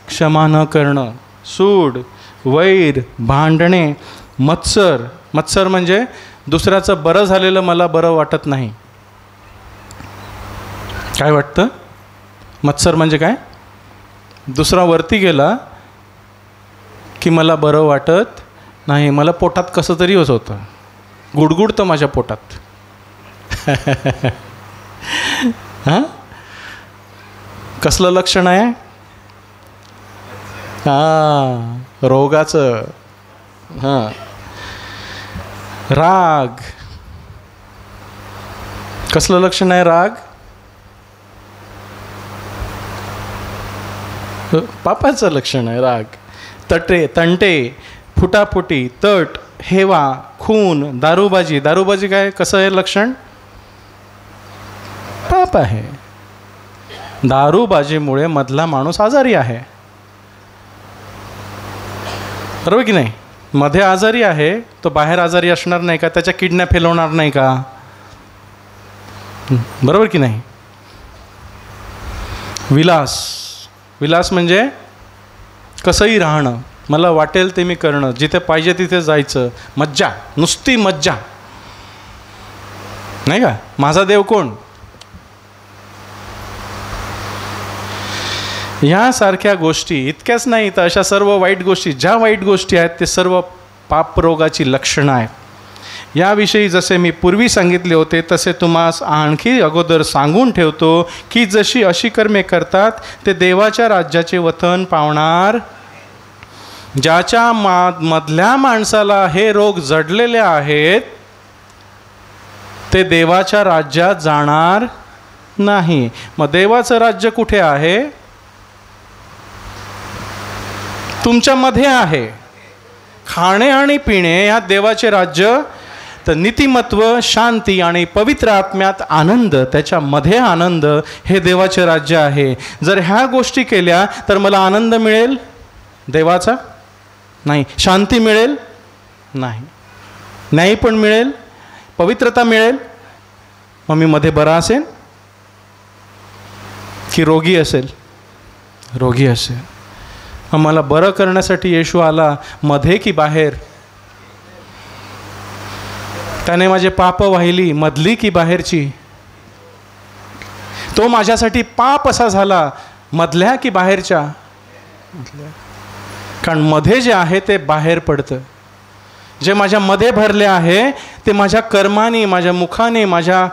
क्षमा न करणं. सूड, वैर, भांडणे, मत्सर. मत्सर म्हणजे दुसऱ्याचं बरं झालेलं मला बरं वाटत नाही. काय वाटतं? मत्सर म्हणजे काय? दुसरा वरती गेला की मला बरं वाटत नाही, मला पोटात कसं तरी होत होतं, गुडगुडतं माझ्या पोटात. हां, कसलं लक्षण आहे? हां, रोगाचं. हां, राग. कसलं लक्षण आहे राग? पापाचं लक्षण आहे राग. तंटे, फुटाफुटी, तट, हेवा, खून, दारूबाजी. दारूबाजी काय, कसं आहे लक्षण? पाप आहे. दारूबाजीमुळे मधला माणूस आजारी आहे, बरोबर की नाही? मध्ये आजारी आहे तो बाहेर आजारी असणार नाही का? त्याच्या किडन्या फेल होणार नाही का? बरोबर की नाही? विलास म्हणजे कसंही राहणं, मला वाटेल ते मी करणं, जिथे पाहिजे तिथे जायचं, मज्जा, नुसती मज्जा, नाही का? माझा देव कोण? ह्यासारख्या गोष्टी इतक्याच नाही तर अशा सर्व वाईट गोष्टी, ज्या वाईट गोष्टी आहेत ते सर्व पापरोगाची लक्षणं आहेत. याविषयी जसे मी पूर्वी सांगितले होते तसे तुम्हास आणखी अगोदर सांगून ठेवतो की जशी अशी कर्मे करतात ते देवाच्या राज्याचे वतन पावणार. ज्याच्या मधल्या माणसाला हे रोग जडलेले आहेत ते देवाच्या राज्यात जाणार नाही. मग देवाचं राज्य कुठे आहे? तुमच्यामध्ये आहे. खाणे आणि पिणे ह्या देवाचे राज्य. तर नीतिमत्व, शांती आणि पवित्र आत्म्यात आनंद, त्याच्यामध्ये आनंद, हे देवाचे राज्य आहे. जर ह्या गोष्टी केल्या तर मला आनंद मिळेल देवाचा? नाही. शांती मिळेल? नाही. न्याय पण मिळेल? पवित्रता मिळेल? मग मी मध्ये बरा असेल की रोगी असेल? रोगी असेल. मग मला बरं करण्यासाठी येशू आला मध्ये की बाहेर? त्याने माझे पाप वाहिली, मधली की बाहेरची? तो माझ्यासाठी पाप असा झाला, मधल्या की बाहेरच्या? कारण मध्ये जे आहे ते बाहेर पडतं. जे माझ्या मध्ये भरले आहे ते माझ्या कर्माने, माझ्या मुखाने, माझ्या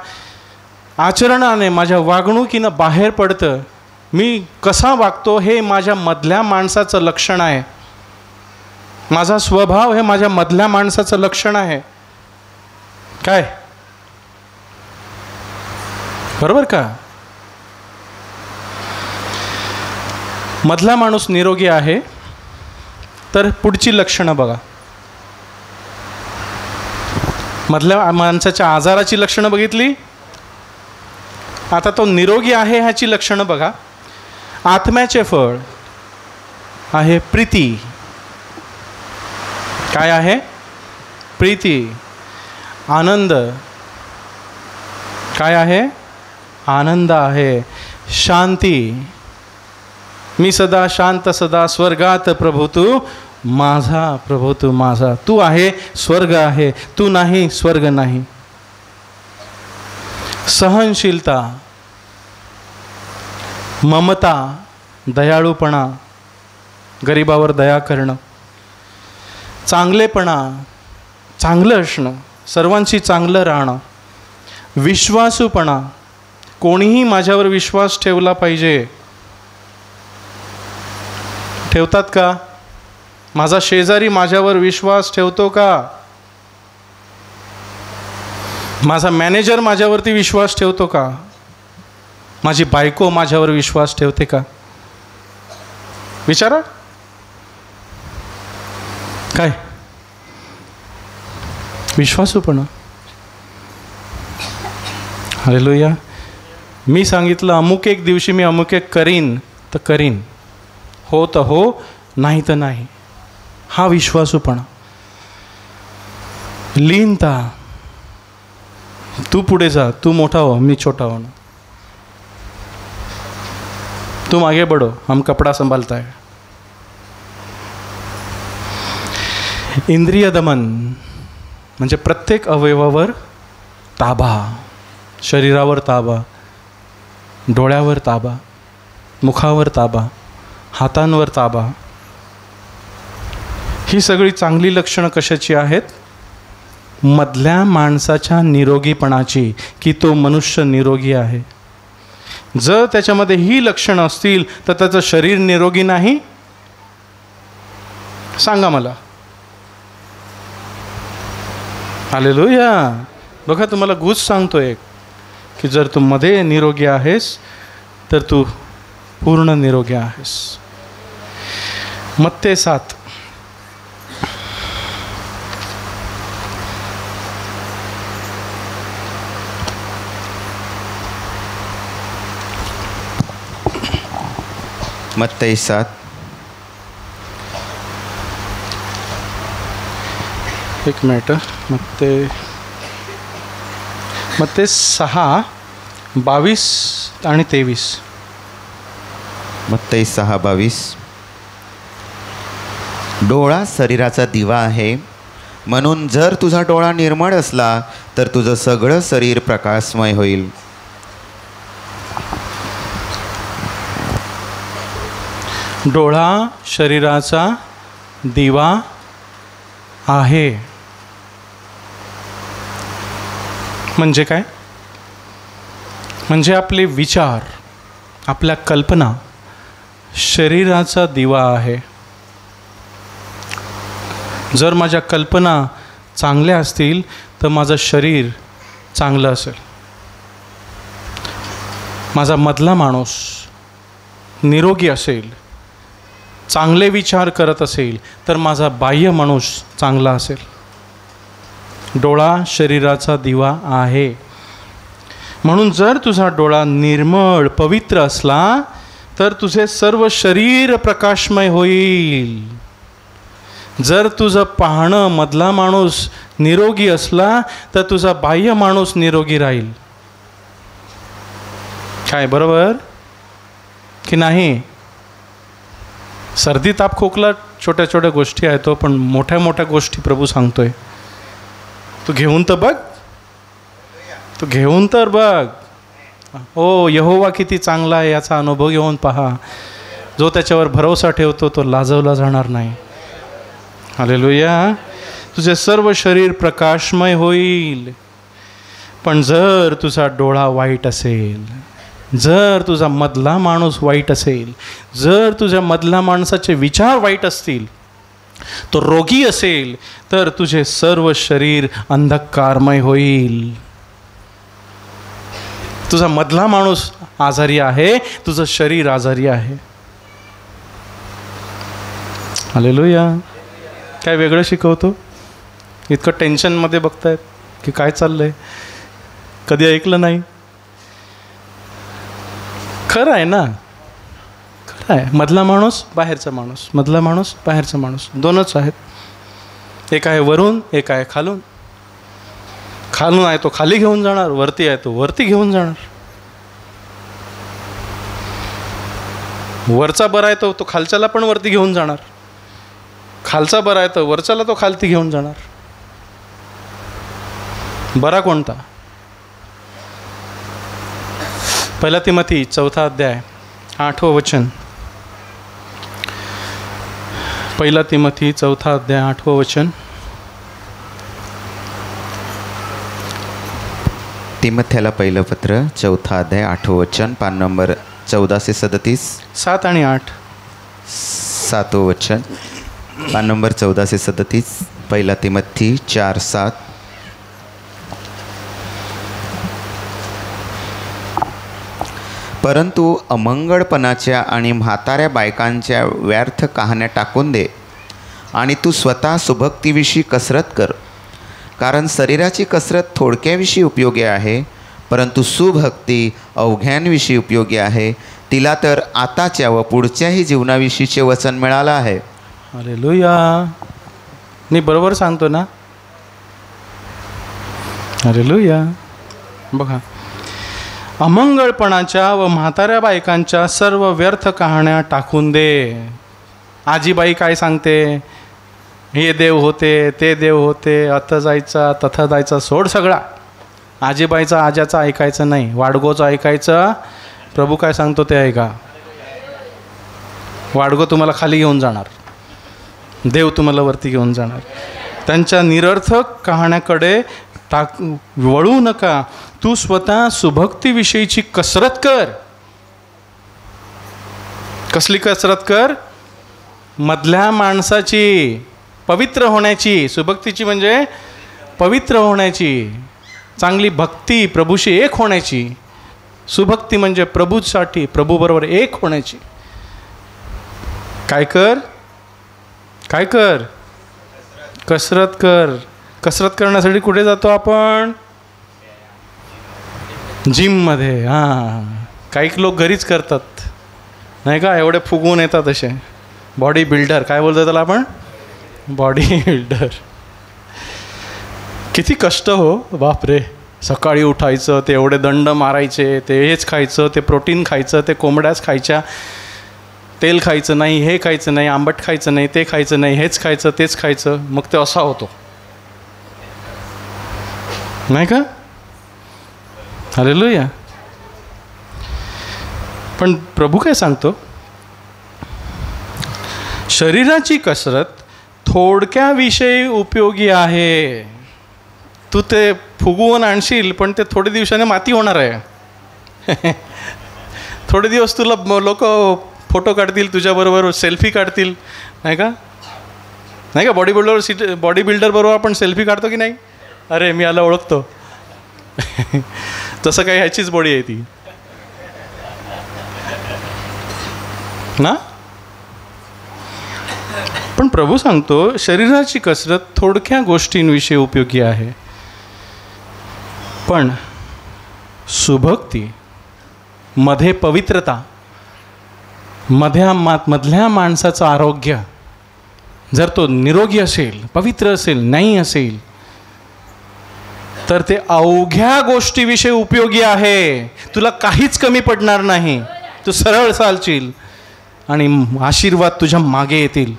आचरणाने, माझ्या वागणुकीनं बाहेर पडतं. मी कसा वागतो हे माझ्या मधल्या माणसाचं लक्षण आहे. माझा स्वभाव हे माझ्या मधल्या माणसाचं लक्षण आहे. काय बरोबर का? मधला माणूस निरोगी आहे तर पुढची लक्षणं बघा. मधल्या माणसाच्या आजाराची लक्षणं बघितली, आता तो निरोगी आहे ह्याची लक्षणं बघा. आत्म्याचे फळ आहे प्रीती. काय आहे? प्रीती. आनंद. काय आहे? आनंद आहे. शांती. मी सदा शांत, सदा स्वर्गात प्रभू तू माझा, प्रभू तू माझा. तू आहे स्वर्ग आहे, तू नाही स्वर्ग नाही. सहनशीलता, ममता, दयाळूपणा, गरिबावर दया करणं, चांगलेपणा, चांगलं असणं, सर्वांशी चांगलं राहणं, विश्वासूपणा, कोणीही माझ्यावर विश्वास ठेवला पाहिजे. ठेवतात का? माझा शेजारी माझ्यावर विश्वास ठेवतो का? माझा मॅनेजर माझ्यावरती विश्वास ठेवतो का? माझी बायको माझ्यावर विश्वास ठेवते का? विचारा. काय विश्वासूपणा? हालेलुया. मी सांगितलं अमुक एक दिवशी मी अमुक एक करीन तर करीन, हो तर हो, नाही तर नाही. हा विश्वासूपणा. लीनता. तू पुढे जा, तू मोठा हो, मी छोटा हो. तुम आगे बढ़ो, हम कपड़ा संभालता है. इंद्रिय दमन म्हणजे प्रत्येक अवयवावर ताबा, शरीरावर ताबा, डोळ्यावर ताबा, मुखावर ताबा, हातांवर ताबा. ही सगळी चांगली लक्षणं कशाची आहेत? मधल्या माणसाच्या निरोगीपणाची, की तो मनुष्य निरोगी आहे. जर त्याच्यामध्ये ही लक्षणं असतील तर त्याचं शरीर निरोगी नाही? सांगा मला. हालेलुया. बघा तुम्हाला गुज सांगतो एक, की जर तू मध्ये निरोगी आहेस तर तू पूर्ण निरोगी आहेस. मत्ते 7. मत्ते 7. एक मिनिट. मत्ते 6, 22 आणि 23. मत्ते 6, 22. डोळा शरीराचा दिवा आहे, म्हणून जर तुझा डोळा निर्मळ असला तर तुझं सगळं शरीर प्रकाशमय होईल. डोळा शरीराचा दिवा आहे म्हणजे काय? म्हणजे आपले विचार, आपल्या कल्पना शरीराचा दिवा आहे. जर माझ्या कल्पना चांगल्या असतील तर माझं शरीर चांगलं असेल. माझा मधला माणूस निरोगी असेल, चांगले विचार करत असेल तर माझा बाह्य माणूस चांगला असेल. डोळा शरीराचा दिवा आहे. म्हणून जर तुझा डोळा निर्मळ पवित्र असला तर तुझे सर्व शरीर प्रकाशमय होईल. जर तुझं पाहणं मधला माणूस निरोगी असला तर तुझा बाह्य माणूस निरोगी राहील. काय बरोबर की नाही? सर्दी ताप खोकला छोट्या छोट्या गोष्टी आहेत तो, पण मोठ्या मोठ्या गोष्टी प्रभू सांगतोय. तू घेऊन तर बघ, तू घेऊन तर बघ. ओ यहोवा किती चांगला आहे याचा अनुभव घेऊन पहा. जो त्याच्यावर भरोसा ठेवतो तो लाजवला जाणार नाही. हालेलुया. तुझे सर्व शरीर प्रकाशमय होईल. पण जर तुझा डोळा वाईट असेल, जर तुझा मधला माणूस वाईट असेल, जर तुझ्या मधला माणसाचे विचार वाईट असतील, तो रोगी असेल, तर तुझे सर्व शरीर अंधकारमय होईल. तुझा मधला माणूस आजारी आहे, तुझं शरीर आजारी आहे. हालेलुया. काय वेगळं शिकवतो? इतकं टेन्शनमध्ये बघतायत की काय चाललंय, कधी ऐकलं नाही. खरं आहे ना, खरं आहे. मधला माणूस बाहेरचा माणूस, मधला माणूस बाहेरचा माणूस, दोनच आहेत. एक आहे वरून, एक आहे खालून. खालून आहे तो खाली घेऊन जाणार, वरती आहे तो वरती घेऊन जाणार. वरचा बरा आहे तो खालच्याला पण वरती घेऊन जाणार. खालचा बरा आहे तो वरच्याला तो खालती घेऊन जाणार. बरा कोणता? 1 तिमोथी 4 अध्याय 8 वचन. 1 तिमोथी 4 अध्याय 8 वचन. तिमथ्याला पहिलं पत्र 4 अध्याय 8 वचन, पान नंबर 1437. 7 आणि 8. 7 वचन, पान नंबर 1437. 1 तिमथी 4:7. परंतु अमंगळपणाच्या आणि म्हाताऱ्या बायकांच्या व्यर्थ कहाण्या टाकून दे आणि तू स्वतः सुभक्तीविषयी कसरत कर. कारण शरीराची कसरत थोडक्याविषयी उपयोगी आहे, परंतु सुभक्ती अवघ्यांविषयी उपयोगी आहे. तिला तर आताच्या व पुढच्याही जीवनाविषयीचे वचन मिळालं आहे. हालेलुया. मी बरोबर सांगतो ना? हालेलुया. बघा, अमंगळपणाच्या व म्हाताऱ्या बायकांच्या सर्व व्यर्थ कहाण्या टाकून दे. आजीबाई काय सांगते? हे देव होते, ते देव होते, अथ जायचा तथा जायचा, सोड सगळा. आजीबाईचा आज्याचा ऐकायचं नाही, वाडगोचं ऐकायचं. प्रभू काय सांगतो ते ऐका. वाडगो तुम्हाला खाली घेऊन जाणार, देव तुम्हाला वरती घेऊन जाणार. त्यांच्या निरर्थक कहाण्याकडे वळू नका. तू स्वतः सुभक्तीविषयीची कसरत कर. कसली कसरत कर? मधल्या माणसाची, पवित्र होण्याची. सुभक्तीची म्हणजे पवित्र होण्याची, चांगली भक्ती, प्रभूशी एक होण्याची. सुभक्ती म्हणजे प्रभूसाठी, प्रभूबरोबर एक होण्याची. काय कर? काय कर? कसरत कर. कसरत करण्यासाठी कुठे जातो आपण? जिममध्ये. हां, काही लोक घरीच करतात नाही का, एवढे फुगवून येतात असे. बॉडी बिल्डर, काय बोलतो त्याला आपण? Body builder. किती कष्ट हो, बापरे. सकाळी उठायचं, ते एवढे दंड मारायचे, ते हेच खायचं, ते प्रोटीन खायचं, ते कोंबड्याच खायच्या, तेल खायचं नाही, हे खायचं नाही, आंबट खायचं नाही, ते खायचं नाही, हेच खायचं, तेच खायचं, मग ते असा होतो नाही का? हालेलुया. पण प्रभू काय सांगतो? शरीराची कसरत थोडक्याविषयी उपयोगी आहे. तू ते फुगवून आणशील, पण ते थोडे दिवसाने माती होणार आहे. थोडे दिवस तुला लोक फोटो काढतील तुझ्याबरोबर, सेल्फी काढतील नाही का? नाही का? बॉडी बिल्डर बरोबर आपण सेल्फी काढतो की नाही? अरे मी याला ओळखतो. तसं काही ह्याचीच बॉडी आहे ती ना. पण प्रभू सांगतो शरीराची कसरत थोडक्या गोष्टींविषयी उपयोगी आहे, पण सुभक्ती, मध्ये पवित्रता, मधल्या माणसाचं आरोग्य जर तो निरोगी असेल, पवित्र असेल, न्यायी असेल, तर ते अवघ्या गोष्टीविषयी उपयोगी आहे. तुला काहीच कमी पडणार नाही. तू सरळ चालशील आणि आशीर्वाद तुझ्या मागे येतील.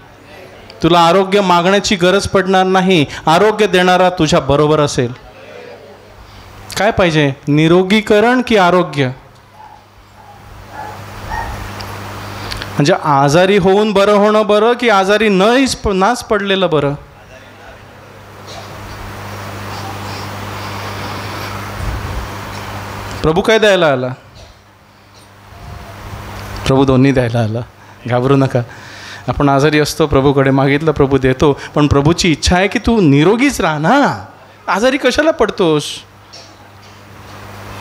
तुला आरोग्य मागण्याची गरज पडणार नाही. आरोग्य देणारा तुझ्या बरोबर असेल. काय पाहिजे? निरोगीकरण की आरोग्य? म्हणजे आजारी होऊन बरं होणं बरं की आजारी नाच पडलेलं बरं? प्रभू काय द्यायला आला? प्रभू दोन्ही द्यायला आला. घाबरू नका. आपण आजारी असतो, प्रभूकडे मागितलं, प्रभू देतो. पण प्रभूची इच्छा आहे की तू निरोगीच राहा ना. आजारी कशाला पडतोस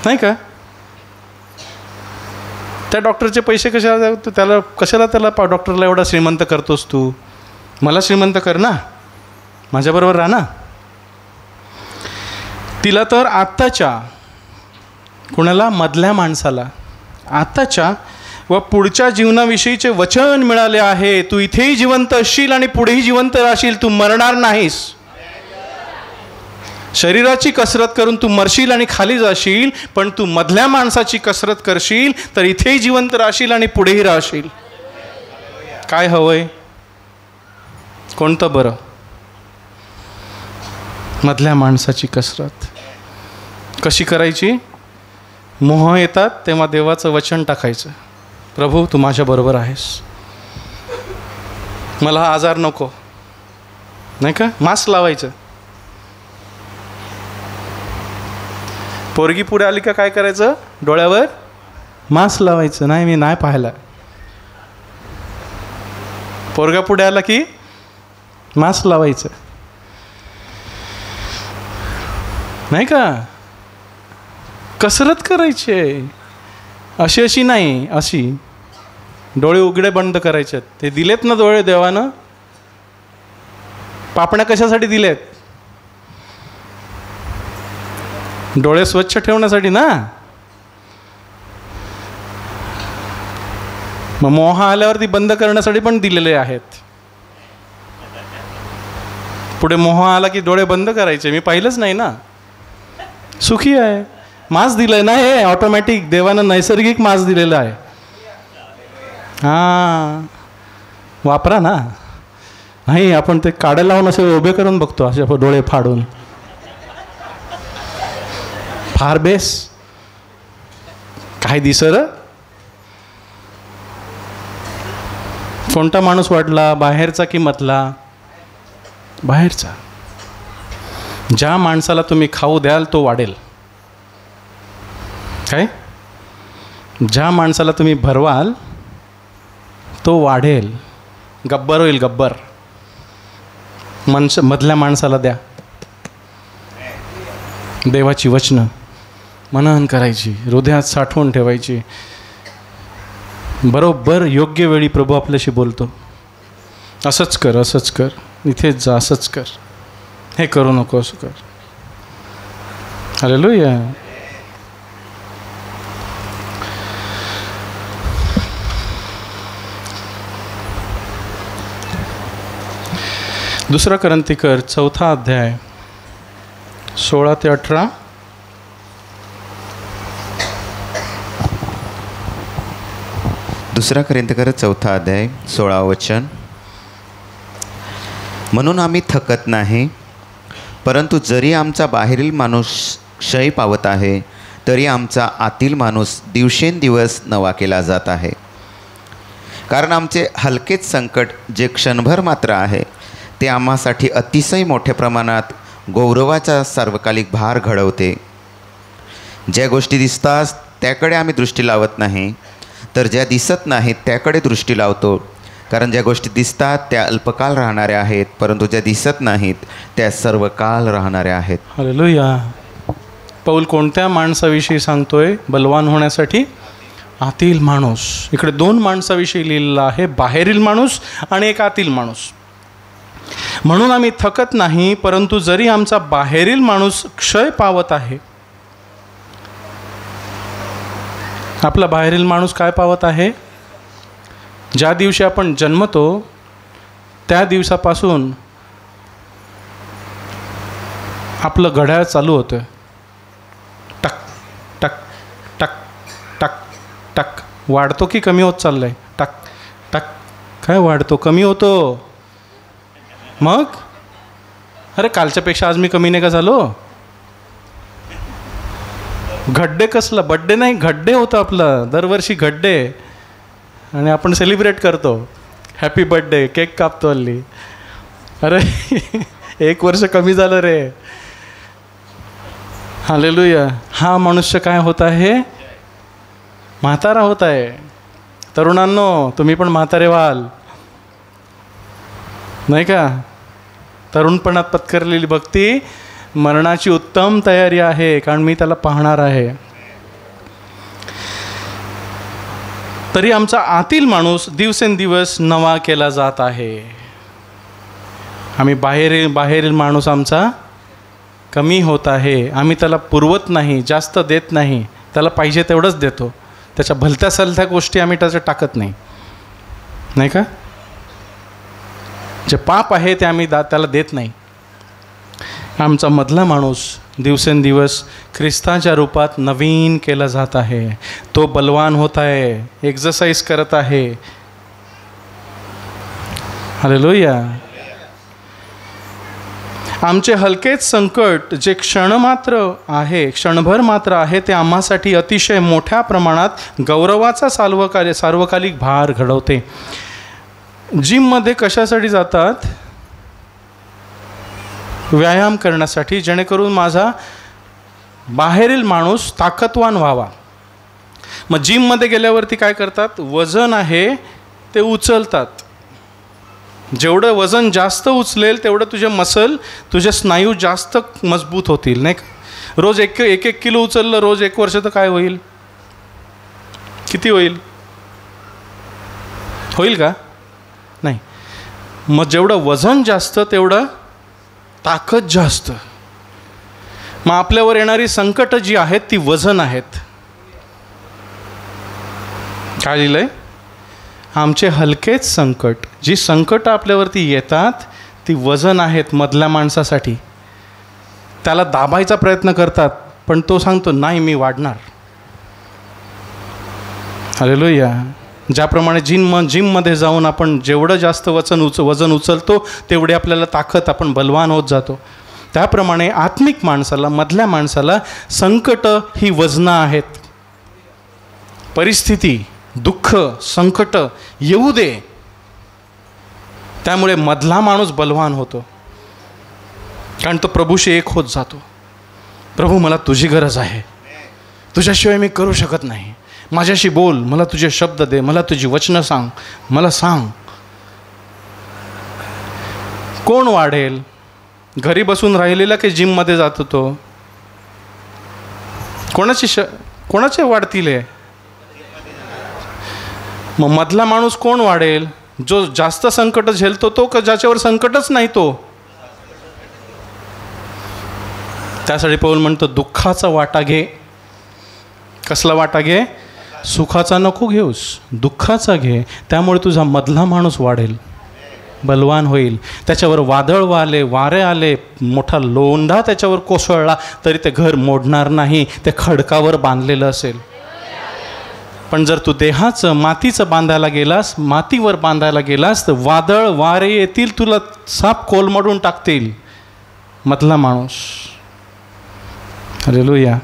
नाही का? त्या डॉक्टरचे पैसे कशाला तू त्याला, कशाला त्याला डॉक्टरला एवढा श्रीमंत करतोस तू? मला श्रीमंत कर ना, माझ्याबरोबर राहा ना. तिला तर आत्ताच्या, कुणाला? मधल्या माणसाला आत्ताच्या व पुढच्या जीवनाविषयीचे वचन मिळाले आहे. तू इथेही जिवंत असशील आणि पुढेही जिवंत राहशील. तू मरणार नाहीस. शरीराची कसरत करून तू मरशील आणि खाली जाशील, पण तू मधल्या माणसाची कसरत करशील तर इथेही जिवंत राहशील आणि पुढेही राहशील. काय हवंय? कोणतं बरं? मधल्या माणसाची कसरत. कशी करायची? मोह येतात तेव्हा देवाचं वचन टाकायचं. प्रभू तू माझ्याबरोबर आहेस, मला हा आजार नको नाही का? मास्क लावायचं. पोरगी पुढे आली का काय करायचं? डोळ्यावर मास्क लावायचं. नाही मी नाही पाहिला. पोरगा पुढे आला की मास्क लावायचं नाही का? कसरत करायची आहे. अशी नाही, अशी डोळे उघडे बंद करायचे. ते दिलेत ना डोळे देवानं. पापण्या कशासाठी दिलेत? डोळे स्वच्छ ठेवण्यासाठी ना. मग मोह आल्यावरती बंद करण्यासाठी पण दिलेले आहेत. पुढे मोह आला की डोळे बंद करायचे. मी पाहिलंच नाही ना. सुखी आहे. मास्क दिलंय ना, हे ऑटोमॅटिक देवानं नैसर्गिक मास्क दिलेला आहे. हां वापरा ना. नाही आपण ते काड्या लावून असे उभे करून बघतो, असे डोळे फाडून. फार बेस. काय दिसर? कोणता माणूस वाढला? बाहेरचा की मधला? बाहेरचा. ज्या माणसाला तुम्ही खाऊ द्याल तो वाढेल. काय? ज्या माणसाला तुम्ही भरवाल तो वाढेल. गब्बर होईल, गब्बर. मधल्या माणसाला द्या. देवाची वचनं मनन करायची, हृदयात साठवून ठेवायची. बरोबर योग्य वेळी प्रभू आपल्याशी बोलतो. असंच कर, असंच कर, इथेच जा, असंच कर, हे करू नको, असं कर. हालेलुया. दुसरा करंथीकर 4 अध्याय 16 ते 18. दुसरा कोरिंथीकर 4 अध्याय 16 वचन. म्हणून आम्ही थकत नाही, परंतु जरी आमचा बाहेरील माणूस क्षय पावत आहे, तरी आमचा आतील माणूस दिवसेंदिवस नवा केला जात आहे. कारण आमचे हलकेच संकट जे क्षणभर मात्र आहे, ते आम्हासाठी अतिशय मोठ्या प्रमाणात गौरवाचा सार्वकालिक भार घडवते. ज्या गोष्टी दिसतात त्याकडे आम्ही दृष्टी लावत नाही, तर ज्या दिसत नाहीत त्याकडे दृष्टी लावतो. कारण ज्या गोष्टी दिसतात त्या अल्पकाल राहणाऱ्या आहेत, परंतु ज्या दिसत नाहीत त्या सर्व काल राहणाऱ्या आहेत. हालेलुया. पौल कोणत्या माणसाविषयी सांगतोय बलवान होण्यासाठी? आतील माणूस. इकडे 2 माणसाविषयी लिहिलेलं आहे, बाहेरील माणूस आणि एक आतील माणूस. म्हणून आम्ही थकत नाही, परंतु जरी आमचा बाहेरील माणूस क्षय पावत आहे. आपला बाहेरील माणूस काय पावत आहे? ज्या दिवशी आपण जन्मतो त्या दिवसापासून आपलं घड्याळ चालू होतं. टक टक टक टक टक. वाढतो की कमी होत चाललं आहे? टक टक. काय वाढतो? कमी होतो. मग अरे कालच्यापेक्षा आज मी कमी नाही का झालो? घड्डे कसलं? बड्डे नाही, घड्डे होतं आपलं दरवर्षी घड्डे, आणि आपण सेलिब्रेट करतो, हॅपी बर्थडे, केक कापतो हल्ली. अरे 1 वर्ष कमी झालं रे. हालेलुया. हा मनुष्य काय होत आहे? म्हातारा होत आहे. तरुणांनो, तुम्ही पण म्हातारे व्हाल नाही का? तरुणपणात पत्करलेली भक्ती मरणाची उत्तम तयारी आहे, कारण मी त्याला पाहणार आहे. तरी आमचा आतील माणूस दिवसेंदिवस नवा केला जात आहे. आम्ही बाहेरील माणूस आमचा कमी होत आहे. आम्ही त्याला पुरवत नाही, जास्त देत नाही, त्याला पाहिजे तेवढंच देतो. त्याच्या भलत्या सलत्या गोष्टी आम्ही त्याचं टाकत नाही, नाही का? जे पाप आहे ते आम्ही त्याला देत नाही. आमचा मधला माणूस दिवसेंदिवस ख्रिस्ताच्या रूपात नवीन केला जात आहे. तो बलवान होत आहे, एक्सरसाइज करत आहे. हालेलुया. आमचे हलकेच संकट जे क्षणभर मात्र आहे, ते आम्हासाठी अतिशय मोठ्या प्रमाणात गौरवाचा सार्वकालिक भार घडवते. जिममध्ये कशासाठी जातात? व्यायाम करण्यासाठी, जेणेकरून माझा बाहेरील माणूस ताकदवान व्हावा. मग जिममध्ये गेल्यावरती काय करतात? वजन आहे ते उचलतात. जेवढं वजन जास्त उचलेल तेवढं तुझे मसल, तुझे स्नायू जास्त मजबूत होतील, नाही का? रोज एक किलो उचललं रोज 1 वर्ष, तर काय होईल? किती होईल? होईल का? नाही. मग जेवढं वजन जास्त तेवढं ताकद जास्त. मग आपल्यावर येणारी संकट जी आहेत ती वजन आहेत. काय लिहिलंय? आमचे हलकेच संकट. जी संकट आपल्यावरती येतात ती वजन आहेत मधल्या माणसासाठी. त्याला दाबायचा प्रयत्न करतात, पण तो सांगतो नाही, मी वाढणार. हालेलुया. ज्याप्रमाणे जिममध्ये जाऊन आपण जेवढं जास्त वजन उचलतो तेवढी आपल्याला ताकद, आपण बलवान होत जातो. त्याप्रमाणे आत्मिक माणसाला, मधल्या माणसाला संकट ही वजनं आहेत. परिस्थिती, दुःख, संकट येऊ दे, त्यामुळे मधला माणूस बलवान होतो, कारण तो प्रभूशी एक होत जातो. प्रभू, मला तुझी गरज आहे, तुझ्याशिवाय मी करू शकत नाही. माझ्याशी बोल, मला तुझे शब्द दे, मला तुझी वचनं सांग, मला सांग. कोण वाढेल? घरी बसून राहिलेला की जिममध्ये जात होतो? कोणाचे वाढतील? मग मधला माणूस कोण वाढेल? जो जास्त संकट झेलतो तो का ज्याच्यावर संकटच नाही तो? त्यासाठी पौल म्हणतो दुःखाचा वाटा घे. कसला वाटा घे? सुखाचा नको घेऊस, दुःखाचा घे. त्यामुळे तुझा मधला माणूस वाढेल, बलवान होईल. त्याच्यावर वादळ वारे आले, मोठा लोंढा त्याच्यावर कोसळला तरी ते घर मोडणार नाही, ते खडकावर बांधलेलं असेल. पण जर तू देहाचं मातीचं बांधायला गेलास, मातीवर बांधायला गेलास, तर वादळ वारे येतील, तुला साप कोलमडून टाकतील. मधला माणूस. हालेलुया.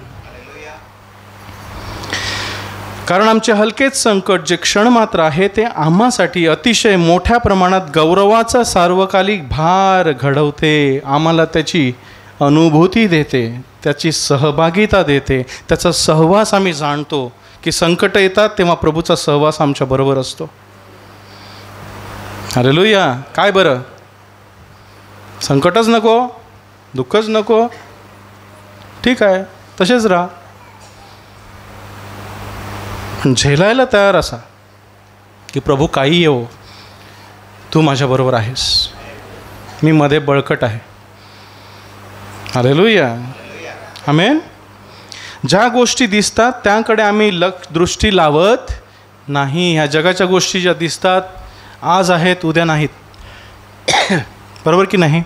कारण आमचे हलकेच संकट जे क्षणमात्र आहे ते आम्हासाठी अतिशय मोठ्या प्रमाणात गौरवाचा सार्वकालिक भार घडवते. आम्हाला त्याची अनुभूती देते, त्याची सहभागिता देते, त्याचा सहवास आम्ही जाणतो की संकट येतात तेव्हा प्रभूचा सहवास आमच्याबरोबर असतो. हालेलुया. काय बरं, संकटच नको, दुःखच नको, ठीक आहे तसेच राहा. झेलायला तयार असा की प्रभू काही येवो, तू माझ्याबरोबर आहेस, मी मध्ये बळकट आहे. हालेलुया. आमेन. ज्या गोष्टी दिसतात त्याकडे आम्ही दृष्टी लावत नाही. ह्या जगाच्या गोष्टी ज्या दिसतात आज आहेत उद्या नाहीत, बरोबर की नाही?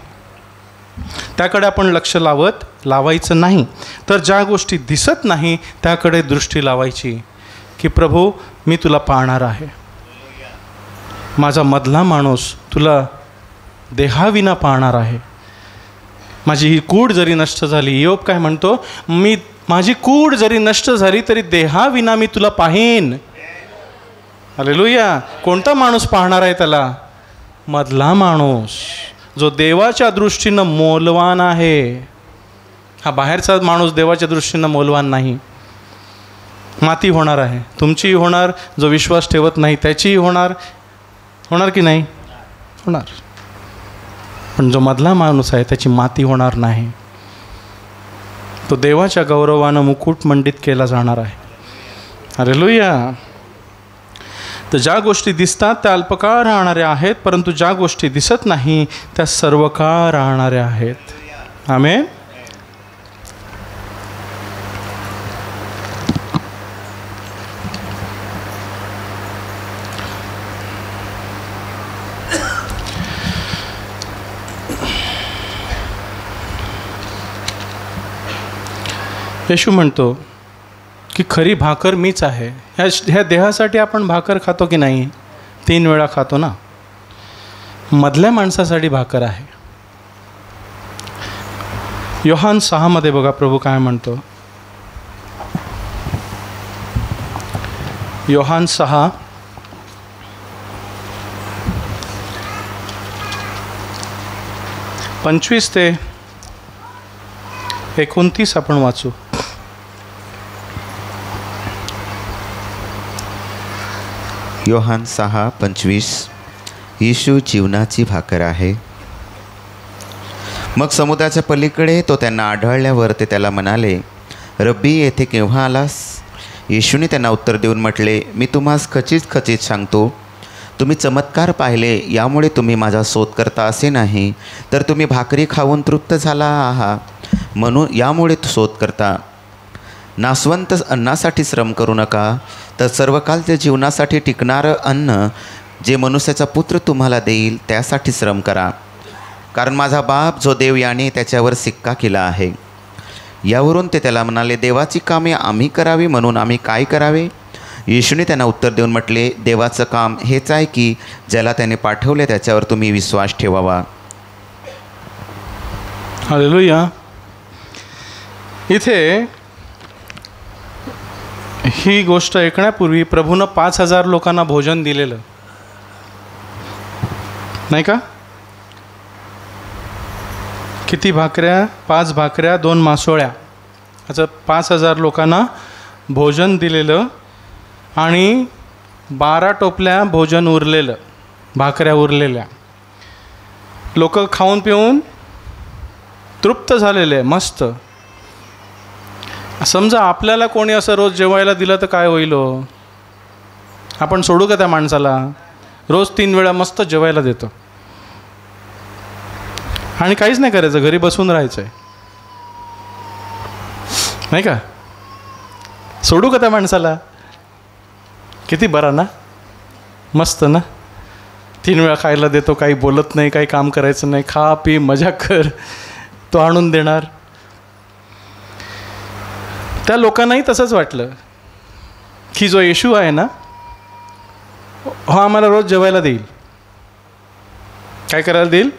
त्याकडे आपण लक्ष लावायचं नाही. तर ज्या गोष्टी दिसत नाही त्याकडे दृष्टी लावायची की प्रभू मी तुला पाहणार आहे. माझा मधला माणूस तुला देहाविना पाहणार आहे. माझी ही कूड जरी नष्ट झाली, योब काय म्हणतो, माझी कूड जरी नष्ट झाली तरी देहाविना मी तुला पाहीन. हालेलुया. कोणता माणूस पाहणार आहे त्याला? मधला माणूस, जो देवाच्या दृष्टीनं मौल्यवान आहे. हा बाहेरचा माणूस देवाच्या दृष्टीनं मौल्यवान नाही. माती होणार आहे, तुमचीही होणार, जो विश्वास ठेवत नाही त्याचीही होणार की नाही? होणार. पण जो मधला माणूस आहे त्याची माती होणार नाही. तो देवाच्या गौरवानं मुकुट मंडित केला जाणार आहे. हालेलुया. तर ज्या गोष्टी दिसतात त्या अल्पकाळ राहणाऱ्या आहेत, परंतु ज्या गोष्टी दिसत नाही त्या सर्वकाळ राहणाऱ्या आहेत. आमेन. येशू म्हणतो की खरी भाकर मीच आहे. ह्या देहासाठी आपण भाकर खातो की नाही? 3 वेळा खातो ना. मधल्या माणसासाठी भाकर आहे. योहान 6 बघा प्रभू काय म्हणतो. योहान 6 25 ते 29 आपण वाचू. योहान 6:25. येशू जीवनाची भाकर आहे. मग समुद्राच्या पलीकडे तो त्यांना आढळल्यावर ते त्याला म्हणाले, रब्बी येथे केव्हा आलास? येशूने त्यांना उत्तर देऊन म्हटले, मी तुम्हास खचित खचित सांगतो, तुम्ही चमत्कार पाहिले यामुळे तुम्ही माझा शोध करता असे नाही, तर तुम्ही भाकरी खाऊन तृप्त झाला आहात म्हणून यामुळे शोध करता. नासवंत अन्नासाठी श्रम करू नका, तर सर्वकालच्या जीवनासाठी टिकणारं अन्न जे मनुष्याचा पुत्र तुम्हाला देईल त्यासाठी श्रम करा. कारण माझा बाप जो देव याने त्याच्यावर सिक्का केला आहे. यावरून ते त्याला म्हणाले, देवाची कामे आम्ही करावी म्हणून आम्ही काय करावे? येशूने त्यांना उत्तर देऊन म्हटले, देवाचं काम हेच आहे की ज्याला त्याने पाठवले त्याच्यावर तुम्ही विश्वास ठेवावा. हालेलुया. इथे ही गोष्ट ऐकण्यापूर्वी प्रभूनं 5,000 लोकांना भोजन दिलेलं नाही का? किती भाकऱ्या? 5 भाकऱ्या 2 मासोळ्या, असं 5,000 लोकांना भोजन दिलेलं आणि 12 टोपल्या भोजन उरलेलं, भाकऱ्या उरलेल्या. लोक खाऊन पिऊन तृप्त झालेले, मस्त. समजा आपल्याला कोणी असं रोज जेवायला दिलं तर काय होईल हो? आपण सोडू का त्या माणसाला? रोज 3 वेळा मस्त जेवायला देतो आणि काहीच नाही करायचं, घरी बसून राहायचं आहे, नाही का? सोडू का त्या माणसाला? किती बरा ना, मस्त ना. 3 वेळा खायला देतो, काही बोलत नाही, काही काम करायचं नाही, खा पी मजा कर, तो आणून देणार. त्या लोकांनाही तसंच वाटलं की जो येशू आहे ना, हा आम्हाला रोज जेवायला देईल. काय करायला देईल?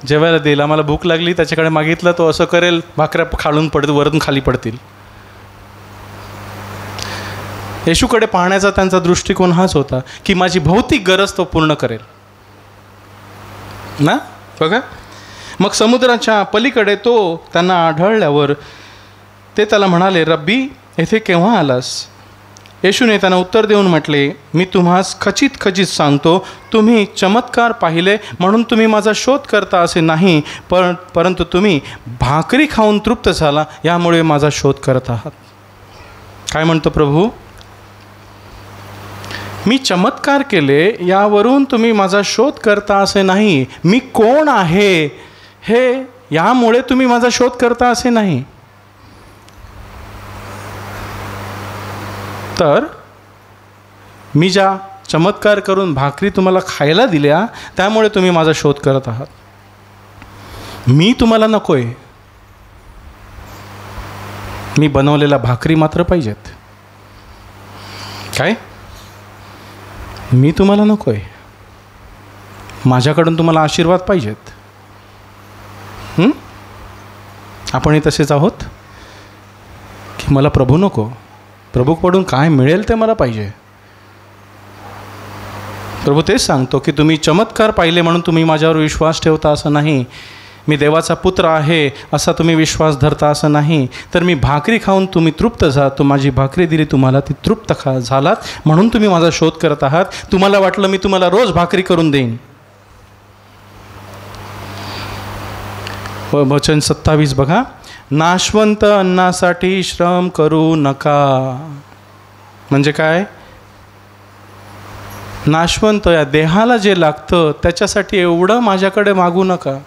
जेवायला देईल. आम्हाला भूक लागली, त्याच्याकडे मागितलं, तो असं करेल, भाकऱ्या खालून वरून खाली पडतील. येशूकडे पाहण्याचा त्यांचा दृष्टिकोन हाच होता की माझी भौतिक गरज तो पूर्ण करेल ना. बघा, मग समुद्राच्या पलीकडे तो त्यांना आढळल्यावर ते त्याला म्हणाले, रब्बी, येथे केव्हा आलास? येशूने त्यांना उत्तर देऊन म्हटले, मी तुम्हास खचित खचित सांगतो, तुम्ही चमत्कार पाहिले म्हणून तुम्ही माझा शोध करता असे नाही, परंतु तुम्ही भाकरी खाऊन तृप्त झाला यामुळे माझा शोध करत आहात. काय म्हणतो प्रभू? मी चमत्कार केले यावरून तुम्ही माझा शोध करता असे नाही. मी कोण आहे हे यामुळे तुम्ही माझा शोध करता असे नाही. तर मी ज्या चमत्कार करून भाकरी तुम्हाला खायला दिल्या त्यामुळे तुम्ही माझा शोध करत आहात. मी तुम्हाला नकोय, मी बनवलेल्या भाकरी मात्र पाहिजेत. काय? मी तुम्हाला नकोय, माझ्याकडून तुम्हाला आशीर्वाद पाहिजेत. आपणही तसेच आहोत की मला प्रभू नको, प्रभूकडून काय मिळेल ते मला पाहिजे. प्रभू तेच सांगतो की तुम्ही चमत्कार पाहिले म्हणून तुम्ही माझ्यावर विश्वास ठेवता असं नाही, मी देवाचा पुत्र आहे असा तुम्ही विश्वास धरता असं नाही, तर मी भाकरी खाऊन तुम्ही तृप्त झालात, तो माझी भाकरी दिली तुम्हाला, ती तृप्त झालात म्हणून तुम्ही माझा शोध करत आहात. तुम्हाला वाटलं मी तुम्हाला रोज भाकरी करून देईन. वचन 27 बघा, नाशवंत अन्नासाठी श्रम करू नका. म्हणजे काय? नाशवंत या देहाला जे लागतं त्याच्यासाठी एवढं माझ्याकडे मागू नका,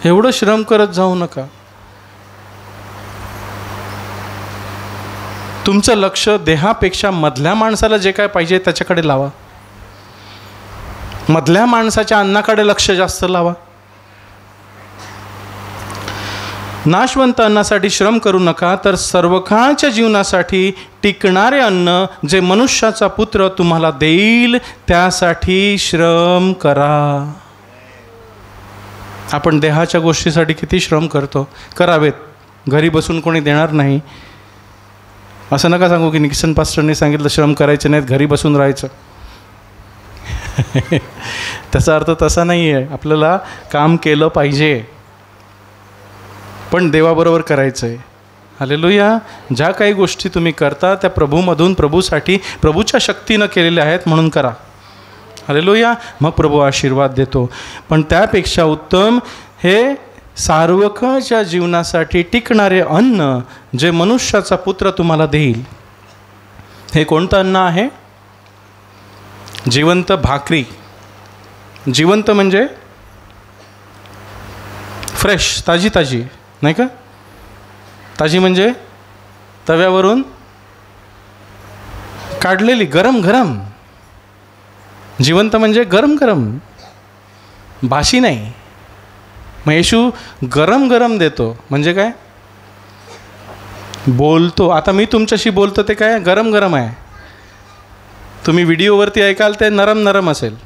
एवढं श्रम करत जाऊ नका. तुमचं लक्ष देहापेक्षा मधल्या माणसाला जे काय पाहिजे त्याच्याकडे लावा. मधल्या माणसाच्या अन्नाकडे लक्ष जास्त लावा. नाशवंत अन्नासाठी श्रम करू नका, तर सर्वकाळच्या जीवनासाठी टिकणारे अन्न जे मनुष्याचा पुत्र तुम्हाला देईल त्यासाठी श्रम करा. आपण देहाच्या गोष्टीसाठी किती श्रम करतो, करावेत, घरी बसून कोणी देणार नाही. असं नका सांगू की निक्सन पास्टरने सांगितलं श्रम करायचे नाहीत, घरी बसून राहायचं. त्याचा अर्थ तसा नाही आहे. आपल्याला काम केलं पाहिजे, पण देवाबरोबर करायचं आहे. हालेलुया. ज्या काही गोष्टी तुम्ही करता त्या प्रभूमधून, प्रभूसाठी, प्रभूच्या शक्तीनं केलेल्या आहेत म्हणून करा. हालेलुया. मग प्रभू आशीर्वाद देतो. पण त्यापेक्षा उत्तम हे सार्वकाळच्या जीवनासाठी टिकणारे अन्न जे मनुष्याचा पुत्र तुम्हाला देईल. हे कोणतं अन्न आहे? जिवंत भाकरी. जिवंत म्हणजे फ्रेश, ताजी ताजी, नाही का? ताजी म्हणजे तव्यावरून काढलेली, गरम गरम. जिवंत म्हणजे गरम गरम, बाशी नाही. मग येशू गरम गरम देतो म्हणजे काय? बोलतो. आता मी तुमच्याशी बोलतो ते काय? गरम गरम आहे. तुम्ही व्हिडिओवरती ऐकाल ते नरम नरम असेल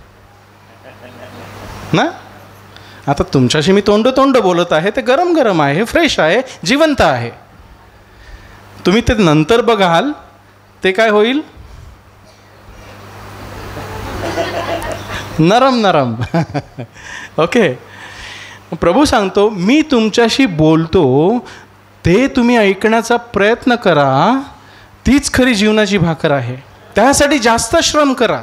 ना. आता तुमच्याशी मी तोंड तोंड बोलत आहे ते गरम गरम आहे, फ्रेश आहे, जिवंत आहे. तुम्ही ते नंतर बघाल ते काय होईल? नरम नरम. ओके. प्रभू सांगतो मी तुमच्याशी बोलतो ते तुम्ही ऐकण्याचा प्रयत्न करा, तीच खरी जीवनाची भाकर आहे. त्यासाठी जास्त श्रम करा.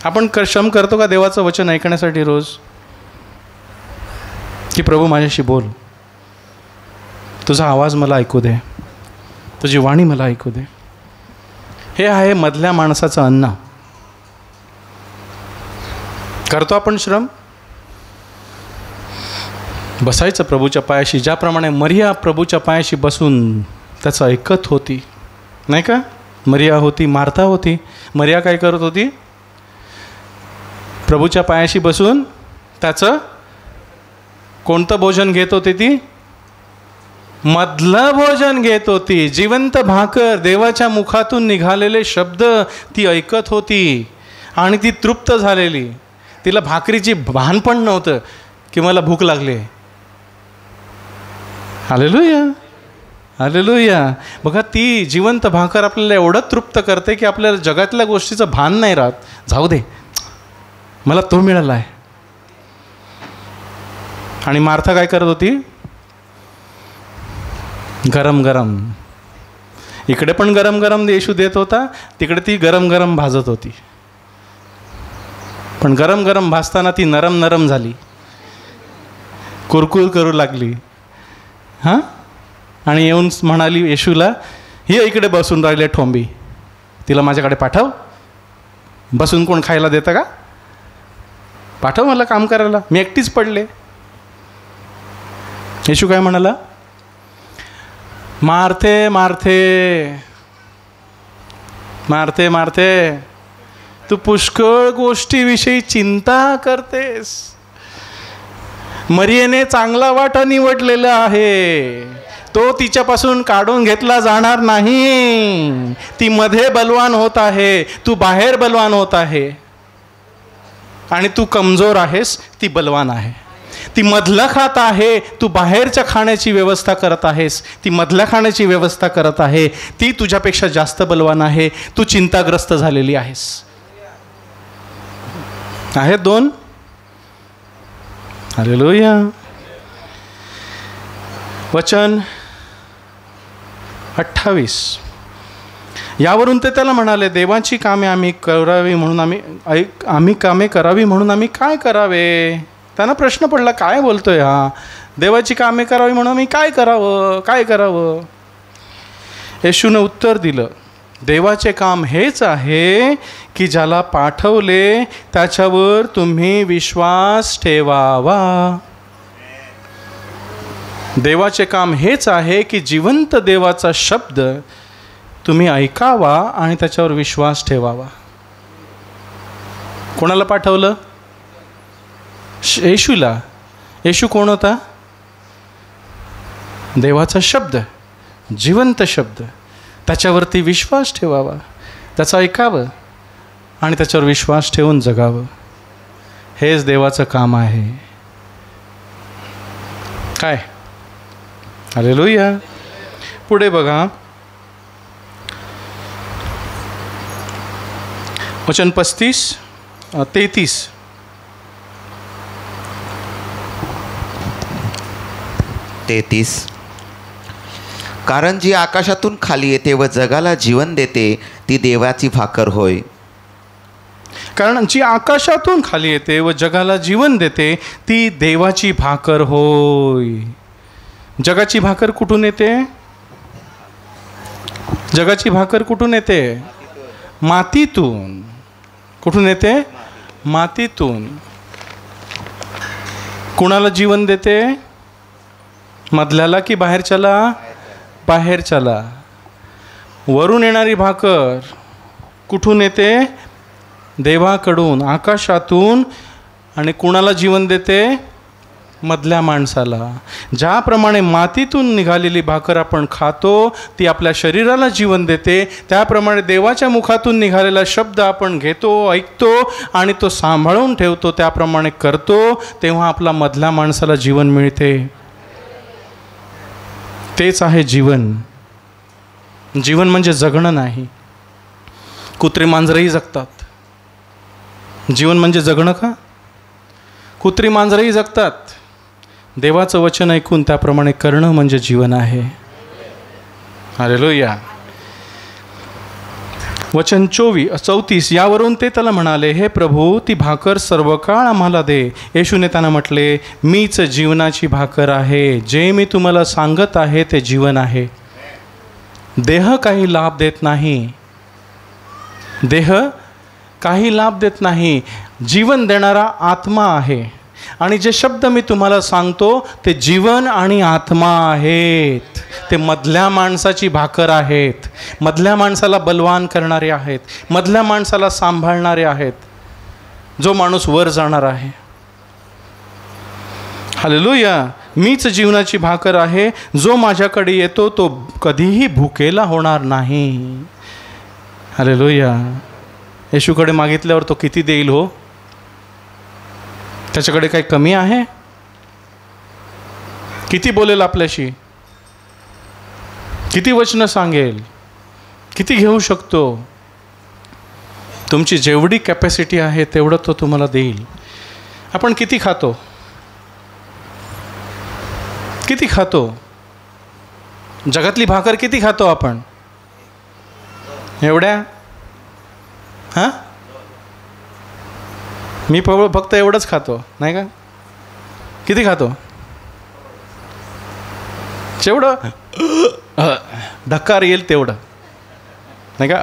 आपण श्रम करतो का देवाचं वचन ऐकण्यासाठी रोज? की प्रभू माझ्याशी बोल, तुझा आवाज मला ऐकू दे, तुझी वाणी मला ऐकू दे. हे आहे मधल्या माणसाचं अन्न. करतो आपण श्रम. बसायचं प्रभूच्या पायाशी, ज्याप्रमाणे मरिया प्रभूच्या पायाशी बसून त्याचं ऐकत होती, नाही का? मरिया होती, मार्था होती. मरिया काय करत होती? प्रभूच्या पायाशी बसून त्याचं कोणतं भोजन घेत होती? ती मधलं भोजन घेत होती. जिवंत भाकर, देवाच्या मुखातून निघालेले शब्द ती ऐकत होती आणि ती तृप्त झालेली. तिला भाकरीची भान पण नव्हतं की मला भूक लागली. Hallelujah, hallelujah. बघा, ती जिवंत भाकर आपल्याला एवढं तृप्त करते की आपल्याला जगातल्या गोष्टीचं भान नाही राहत. जाऊ दे, मला तो मिळाला आहे. आणि मार्था काय करत होती? गरम गरम, इकडे पण गरम गरम येशू देत होता, तिकडे ती गरम गरम भाजत होती. पण गरम गरम भाजताना ती नरम नरम झाली, कुरकुर करू लागली. हां, आणि येऊन म्हणाली येशूला, ही इकडे बसून राहिले ठोंबी, तिला माझ्याकडे पाठव. बसून कोण खायला देतं का? पाठव मला काम करायला, मी एकटीच पडले. येशू काय म्हणाला? मार्थे मार्थे मार्थे मार्थे, तू पुष्कळ गोष्टीविषयी चिंता करतेस. मरियेने चांगला वाटा निवडलेला आहे, तो तिच्यापासून काढून घेतला जाणार नाही. ती मध्ये बलवान होत आहे, तू बाहेर बलवान होत आहे. आणि तू कमजोर आहेस, ती बलवान आहे. ती मधलं खात आहे, तू बाहेरच्या खाण्याची व्यवस्था करत आहेस. ती मधल्या खाण्याची व्यवस्था करत आहे, ती तुझ्यापेक्षा जास्त बलवान आहे. तू चिंताग्रस्त झालेली आहेस. आहेत दोन. हालेलुया. वचन 28. यावरून ते त्याला म्हणाले, देवाची कामे आम्ही करावी म्हणून आम्ही कामे करावी म्हणून आम्ही काय करावे? त्यांना प्रश्न पडला, काय बोलतोय हा? देवाची कामे करावी म्हणून आम्ही काय करावं, काय करावं? येशूने उत्तर दिलं, देवाचे काम हेच आहे की ज्याला पाठवले त्याच्यावर तुम्ही विश्वास ठेवावा. देवाचे काम हेच आहे की जिवंत देवाचा शब्द तुम्ही ऐकावा आणि त्याच्यावर विश्वास ठेवावा. कोणाला पाठवलं? येशूला. येशू कोण होता? देवाचा शब्द, जिवंत शब्द. त्याच्यावरती विश्वास ठेवावा, त्याचं ऐकावं आणि त्याच्यावर विश्वास ठेवून जगावं. हेच देवाचं काम आहे. काय? हालेलुया. पुढे बघा, वचन 33. कारण जी आकाशातून खाली येते व जगाला जीवन देते ती देवाची भाकर होय. कारण जी आकाशातून खाली येते व जगाला जीवन देते ती देवाची भाकर होय. जगाची भाकर कुठून येते? जगाची भाकर कुठून येते? मातीतून. कुठून येते? मातीतून. कुणाला जीवन देते? मधल्याला की बाहेरच्याला? बाहेरच्याला. वरून येणारी भाकर कुठून येते? देवाकडून, आकाशातून. आणि कुणाला जीवन देते? मधल्या माणसाला. ज्याप्रमाणे मातीतून निघालेली भाकर आपण खातो ती आपल्या शरीराला जीवन देते, त्याप्रमाणे देवाच्या मुखातून निघालेला शब्द आपण घेतो, ऐकतो आणि तो सांभाळून ठेवतो, त्याप्रमाणे करतो, तेव्हा आपला मधल्या माणसाला जीवन मिळते. तेच आहे जीवन. जीवन म्हणजे जगणं नाही. कुत्री मांजरही जगतात. जीवन म्हणजे जगणं का? कुत्री मांजरही जगतात. देवाचं वचन ऐकून त्याप्रमाणे करणं म्हणजे जीवन आहे. हालेलुया. वचन 34. यावरून ते त्याला म्हणाले, हे प्रभू, ती भाकर सर्व काळ आम्हाला दे. येशूने त्यांना म्हटले, मीच जीवनाची भाकर आहे. जे मी तुम्हाला सांगत आहे ते जीवन आहे. देह काही लाभ देत नाही. देह काही लाभ देत नाही. जीवन देणारा आत्मा आहे. आणि जे शब्द मी तुम्हाला सांगतो ते जीवन आणि आत्मा आहेत. ते मधल्या माणसाची भाकर आहेत, मधल्या माणसाला बलवान करणारे आहेत, मधल्या माणसाला सांभाळणारे आहेत, जो माणूस वर जाणार आहे. हालेलुया. मीच जीवनाची भाकर आहे, जो माझ्याकडे येतो तो कधीही भुकेला होणार नाही. हालेलुया. येशूकडे मागितल्यावर तो किती देईल हो? त्याच्याकडे काही कमी आहे? किती बोलेल आपल्याशी, किती वचनं सांगेल, किती घेऊ शकतो. तुमची जेवढी कॅपॅसिटी आहे तेवढं तो तुम्हाला देईल. आपण किती खातो, किती खातो? जगातली भाकर किती खातो आपण? एवढ्या? हां, मी फक्त एवढंच खातो, नाही का? किती खातो? जेवढं धक्कार येईल तेवढं, नाही का?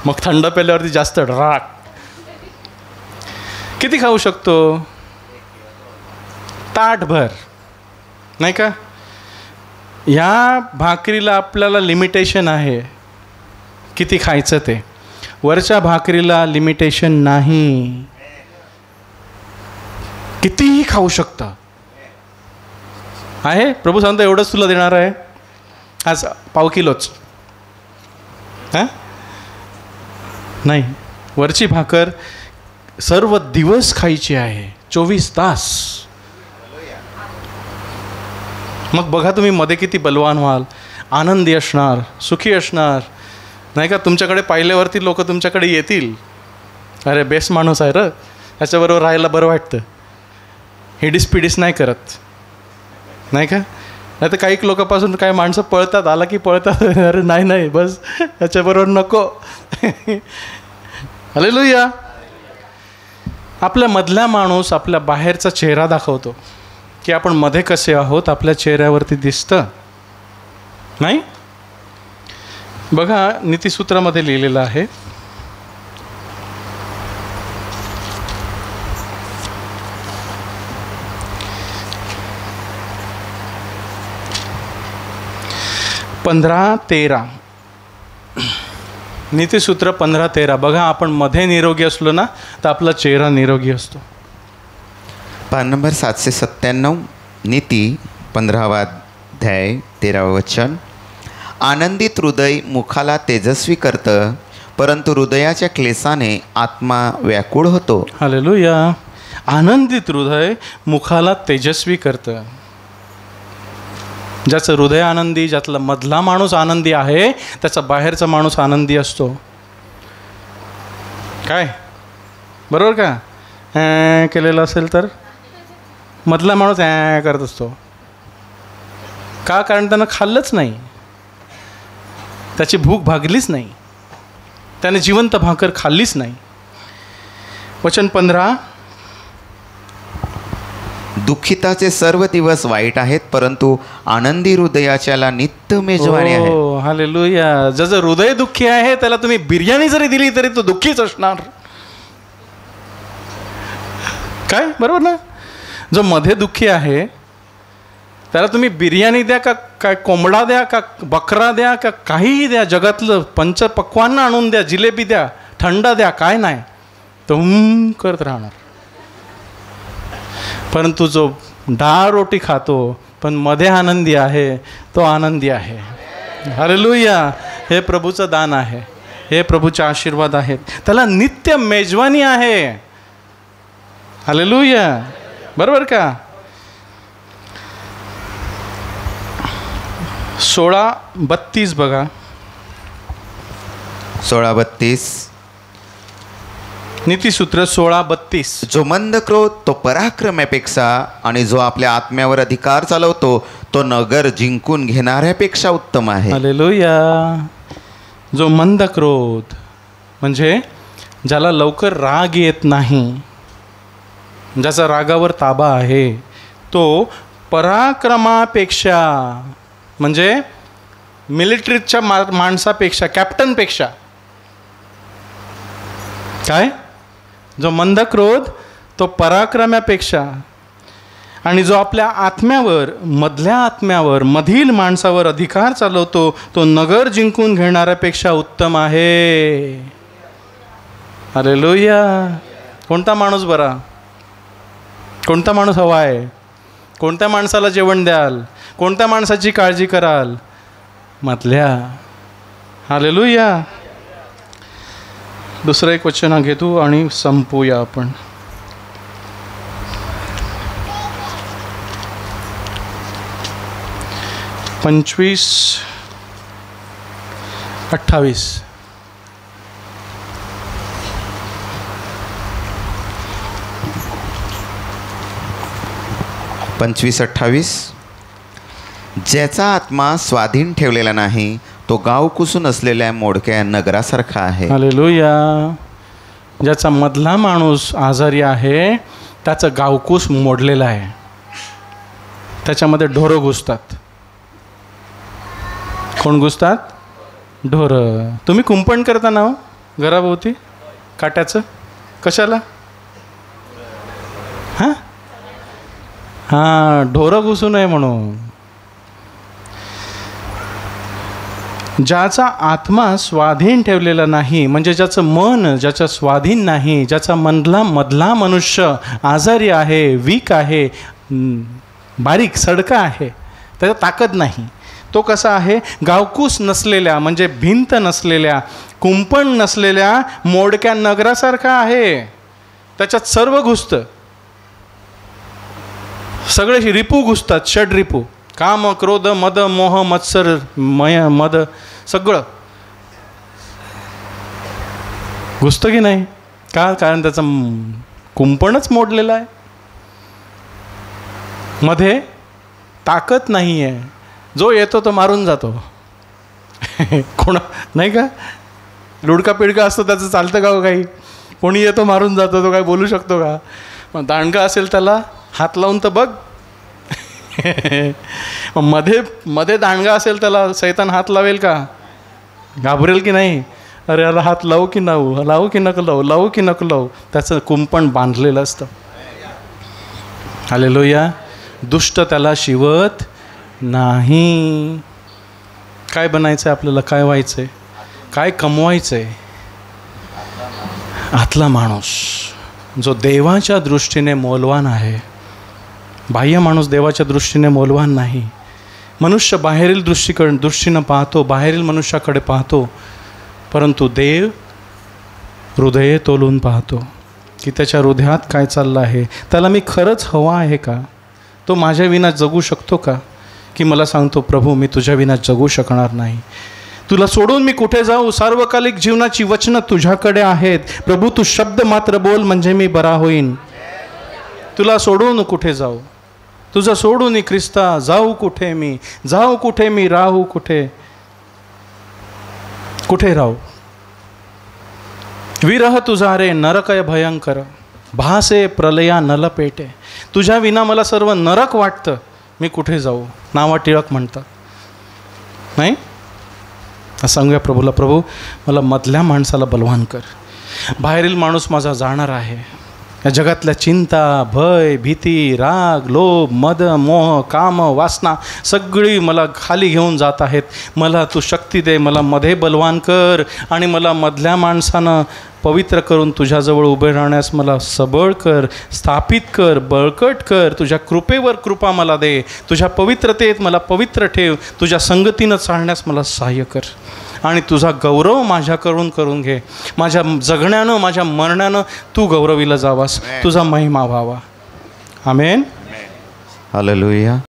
मग थंड पेल्यावरती जास्त राग. किती खाऊ शकतो? ताटभर, नाही का? ह्या भाकरीला आपल्याला लिमिटेशन आहे किती खायचं ते. वरच्या भाकरीला लिमिटेशन नाही, कितीही खाऊ शकता. आहे प्रभू सांगतो एवढंच तुला देणार आहे, आज पाव किलोच. हां, नाही, वरची भाकर सर्व दिवस खायची आहे, 24 तास. मग बघा तुम्ही मध्ये किती बलवान व्हाल, आनंदी असणार, सुखी असणार, नाही का? तुमच्याकडे पाहिल्यावरती लोक तुमच्याकडे येतील, अरे बेस्ट माणूस आहे र, ह्याच्याबरोबर राहायला बरं वाटतं, हिडीस पिडीस नाही करत, नाही का? नाही तर काही लोकांपासून काय माणसं पळतात, आला की पळतात, अरे नाही नाही बस ह्याच्याबरोबर नको. हालेलुया. आपल्या मधला माणूस आपल्या बाहेरचा चेहरा दाखवतो की आपण मध्ये कसे आहोत, आपल्या चेहऱ्यावरती दिसतं, नाही? बघा नीतिसूत्रामध्ये लिहिलेलं आहे, (15:13) नीतिसूत्र 15:13. बघा, आपण मध्ये निरोगी असलो ना तर आपला चेहरा निरोगी असतो. पान नंबर 797, नीती 15वा अध्याय 13वे वचन. आनंदित हृदय मुखाला तेजस्वी करतं, परंतु हृदयाच्या क्लेशाने आत्मा व्याकुळ होतो. हालेलुया. आनंदित हृदय मुखाला तेजस्वी करतं. ज्याचं हृदय आनंदी, ज्यातला मधला माणूस आनंदी आहे, त्याचा बाहेरचा माणूस आनंदी असतो. काय बरोबर का? केलेलं असेल तर मधला माणूस करत असतो. का? कारण त्यानं खाल्लंच नाही, त्याची भूक भागलीच नाही, त्याने जिवंत भाकर खाल्लीच नाही. वचन 15. दुःखिताचे सर्व दिवस वाईट आहेत, परंतु आनंदी हृदयाच्याला नित्य मेजवानी आहे. हालेलुया. ज्याचं हृदय दुःखी आहे त्याला तुम्ही बिर्याणी जरी दिली तरी तो दुःखीच असणार. काय बरोबर ना? जो मध्ये दुःखी आहे त्याला तुम्ही बिर्याणी द्या का, काय कोंबडा द्या का, बकरा द्या का, काहीही द्या, जगातलं पंचपक्वान्न आणून द्या, जिलेबी द्या, थंड द्या, काय नाही, तो करत राहणार. परंतु जो डाळ रोटी खातो पण मध्ये आनंदी आहे, तो आनंदी आहे. हालेलुया. हे प्रभूचं दान आहे, हे प्रभूचे आशीर्वाद आहेत, त्याला नित्य मेजवानी आहे. हालेलुया. बरोबर का? 16:32 बघा. 16:32 नीतिसूत्र 16:32. जो मंद क्रोध तो पराक्रमापेक्षा, आणि जो आपल्या आत्म्यावर अधिकार चालवतो तो नगर जिंकून घेणाऱ्यापेक्षा उत्तम आहे. हालेलुया. जो मंद क्रोध म्हणजे ज्याला लवकर राग येत नाही, ज्याचा रागावर ताबा आहे, तो पराक्रमापेक्षा म्हणजे मिलिटरीच्या माणसापेक्षा, कॅप्टनपेक्षा काय? जो मंद क्रोध तो पराक्रमापेक्षा, आणि जो आपल्या आत्म्यावर, मधल्या आत्म्यावर, मधील माणसावर अधिकार चालवतो तो नगर जिंकून घेणाऱ्यापेक्षा उत्तम आहे. हालेलुया. कोणता माणूस बरा? कोणता माणूस हवा आहे? कोणत्या माणसाला जेवण द्याल? कोणत्या माणसाची काळजी कराल? मधल्या. हालेलुया. दुसरं एक वचन घेतो आणि संपूया आपण. 25:28. ज्याचा आत्मा स्वाधीन ठेवलेला नाही तो गाव कुसून असलेल्या मोडक्या नगरासारखा आहे. हालेलुया. ज्याचा मधला माणूस आजारी आहे त्याचं गावकूस मोडलेलं आहे. त्याच्यामध्ये ढोरं घुसतात. कोण घुसतात? ढोरं. तुम्ही कुंपण करता ना घराभोवती काट्याचं? कशाला? हां, ढोरं घुसू नये म्हणून. ज्याचा आत्मा स्वाधीन ठेवलेला नाही, म्हणजे ज्याचं मन ज्याच्या स्वाधीन नाही, ज्याचा मधला मनुष्य आजारी आहे, वीक आहे, बारीक सडका आहे, त्याचा ताकद नाही, तो कसा आहे? गावकूस नसलेल्या, म्हणजे भिंत नसलेल्या, कुंपण नसलेल्या मोडक्या नगरासारखा आहे. त्याच्यात सर्व घुसतं. सगळे रिपू घुसतात. षड रिपू, काम, क्रोध, मद, मोह, मत्सर, मद, सगळं घुसतं की नाही? का? कारण त्याचं कुंपणच मोडलेलं आहे. मध्ये ताकद नाही आहे. जो येतो तो मारून जातो. कोण नाही का? लुडका पिडका असतो त्याचं चालतं का? काही कोणी येतो मारून जातो, तो काय बोलू शकतो का? मग दांडगा असेल त्याला हात लावून तर बघ. मध्ये दांडगा असेल त्याला सैतान हात लावेल का? घाबरेल की नाही? अरे याला हात लावू की नको लावू, की नको लावू, लावू की नको लावू. त्याचं कुंपण बांधलेलं असतं. हालेलुया. दुष्ट त्याला शिवत नाही. काय बनायचं आहे आपल्याला? काय व्हायचं आहे? काय कमवायचं आहे? आतला माणूस जो देवाच्या दृष्टीने मौल्यवान आहे. बाह्य माणूस देवाच्या दृष्टीने मौल्यवान नाही. मनुष्य बाहेरील दृष्टीनं पाहतो, बाहेरील मनुष्याकडे पाहतो, परंतु देव हृदय तोलून पाहतो की त्याच्या हृदयात काय चाललं आहे. त्याला मी खरंच हवा आहे का? तो माझ्या विना जगू शकतो का? की मला सांगतो, प्रभू मी तुझ्या विना जगू शकणार नाही. तुला सोडून मी कुठे जाऊ? सार्वकालिक जीवनाची वचनं तुझ्याकडे आहेत. प्रभू तू शब्द मात्र बोल म्हणजे मी बरा होईन. तुला सोडून कुठे जाऊ? तुझं सोडून ख्रिस्ता जाऊ कुठे मी? जाऊ कुठे मी? राहू कुठे? कुठे राहू? विरह तुझा रे नरकय भयंकर, भासे प्रलया नल पेटे. तुझ्या विना मला सर्व नरक वाटतं. मी कुठे जाऊ? नावा टिळक म्हणतात नाही? सांगूया प्रभूला, प्रभू मला मधल्या माणसाला बलवान कर. बाहेरील माणूस माझा जाणार आहे. या जगातल्या चिंता, भय, भीती, राग, लोभ, मद, मोह, काम, वासना सगळी मला खाली घेऊन जात आहेत. मला तू शक्ती दे. मला मध्ये बलवान कर आणि मला मधल्या माणसानं पवित्र करून तुझ्याजवळ उभे राहण्यास मला सबळ कर, स्थापित कर, बळकट कर. तुझ्या कृपेवर कृपा मला दे. तुझ्या पवित्रतेत मला पवित्र ठेव. तुझ्या संगतीनं चालण्यास मला सहाय्य कर आणि तुझा गौरव माझ्याकडून करून घे. माझ्या जगण्यानं, माझ्या मरण्यानं तू गौरविला जावास. तुझा महिमा व्हावा. आमेन. हालेलुया.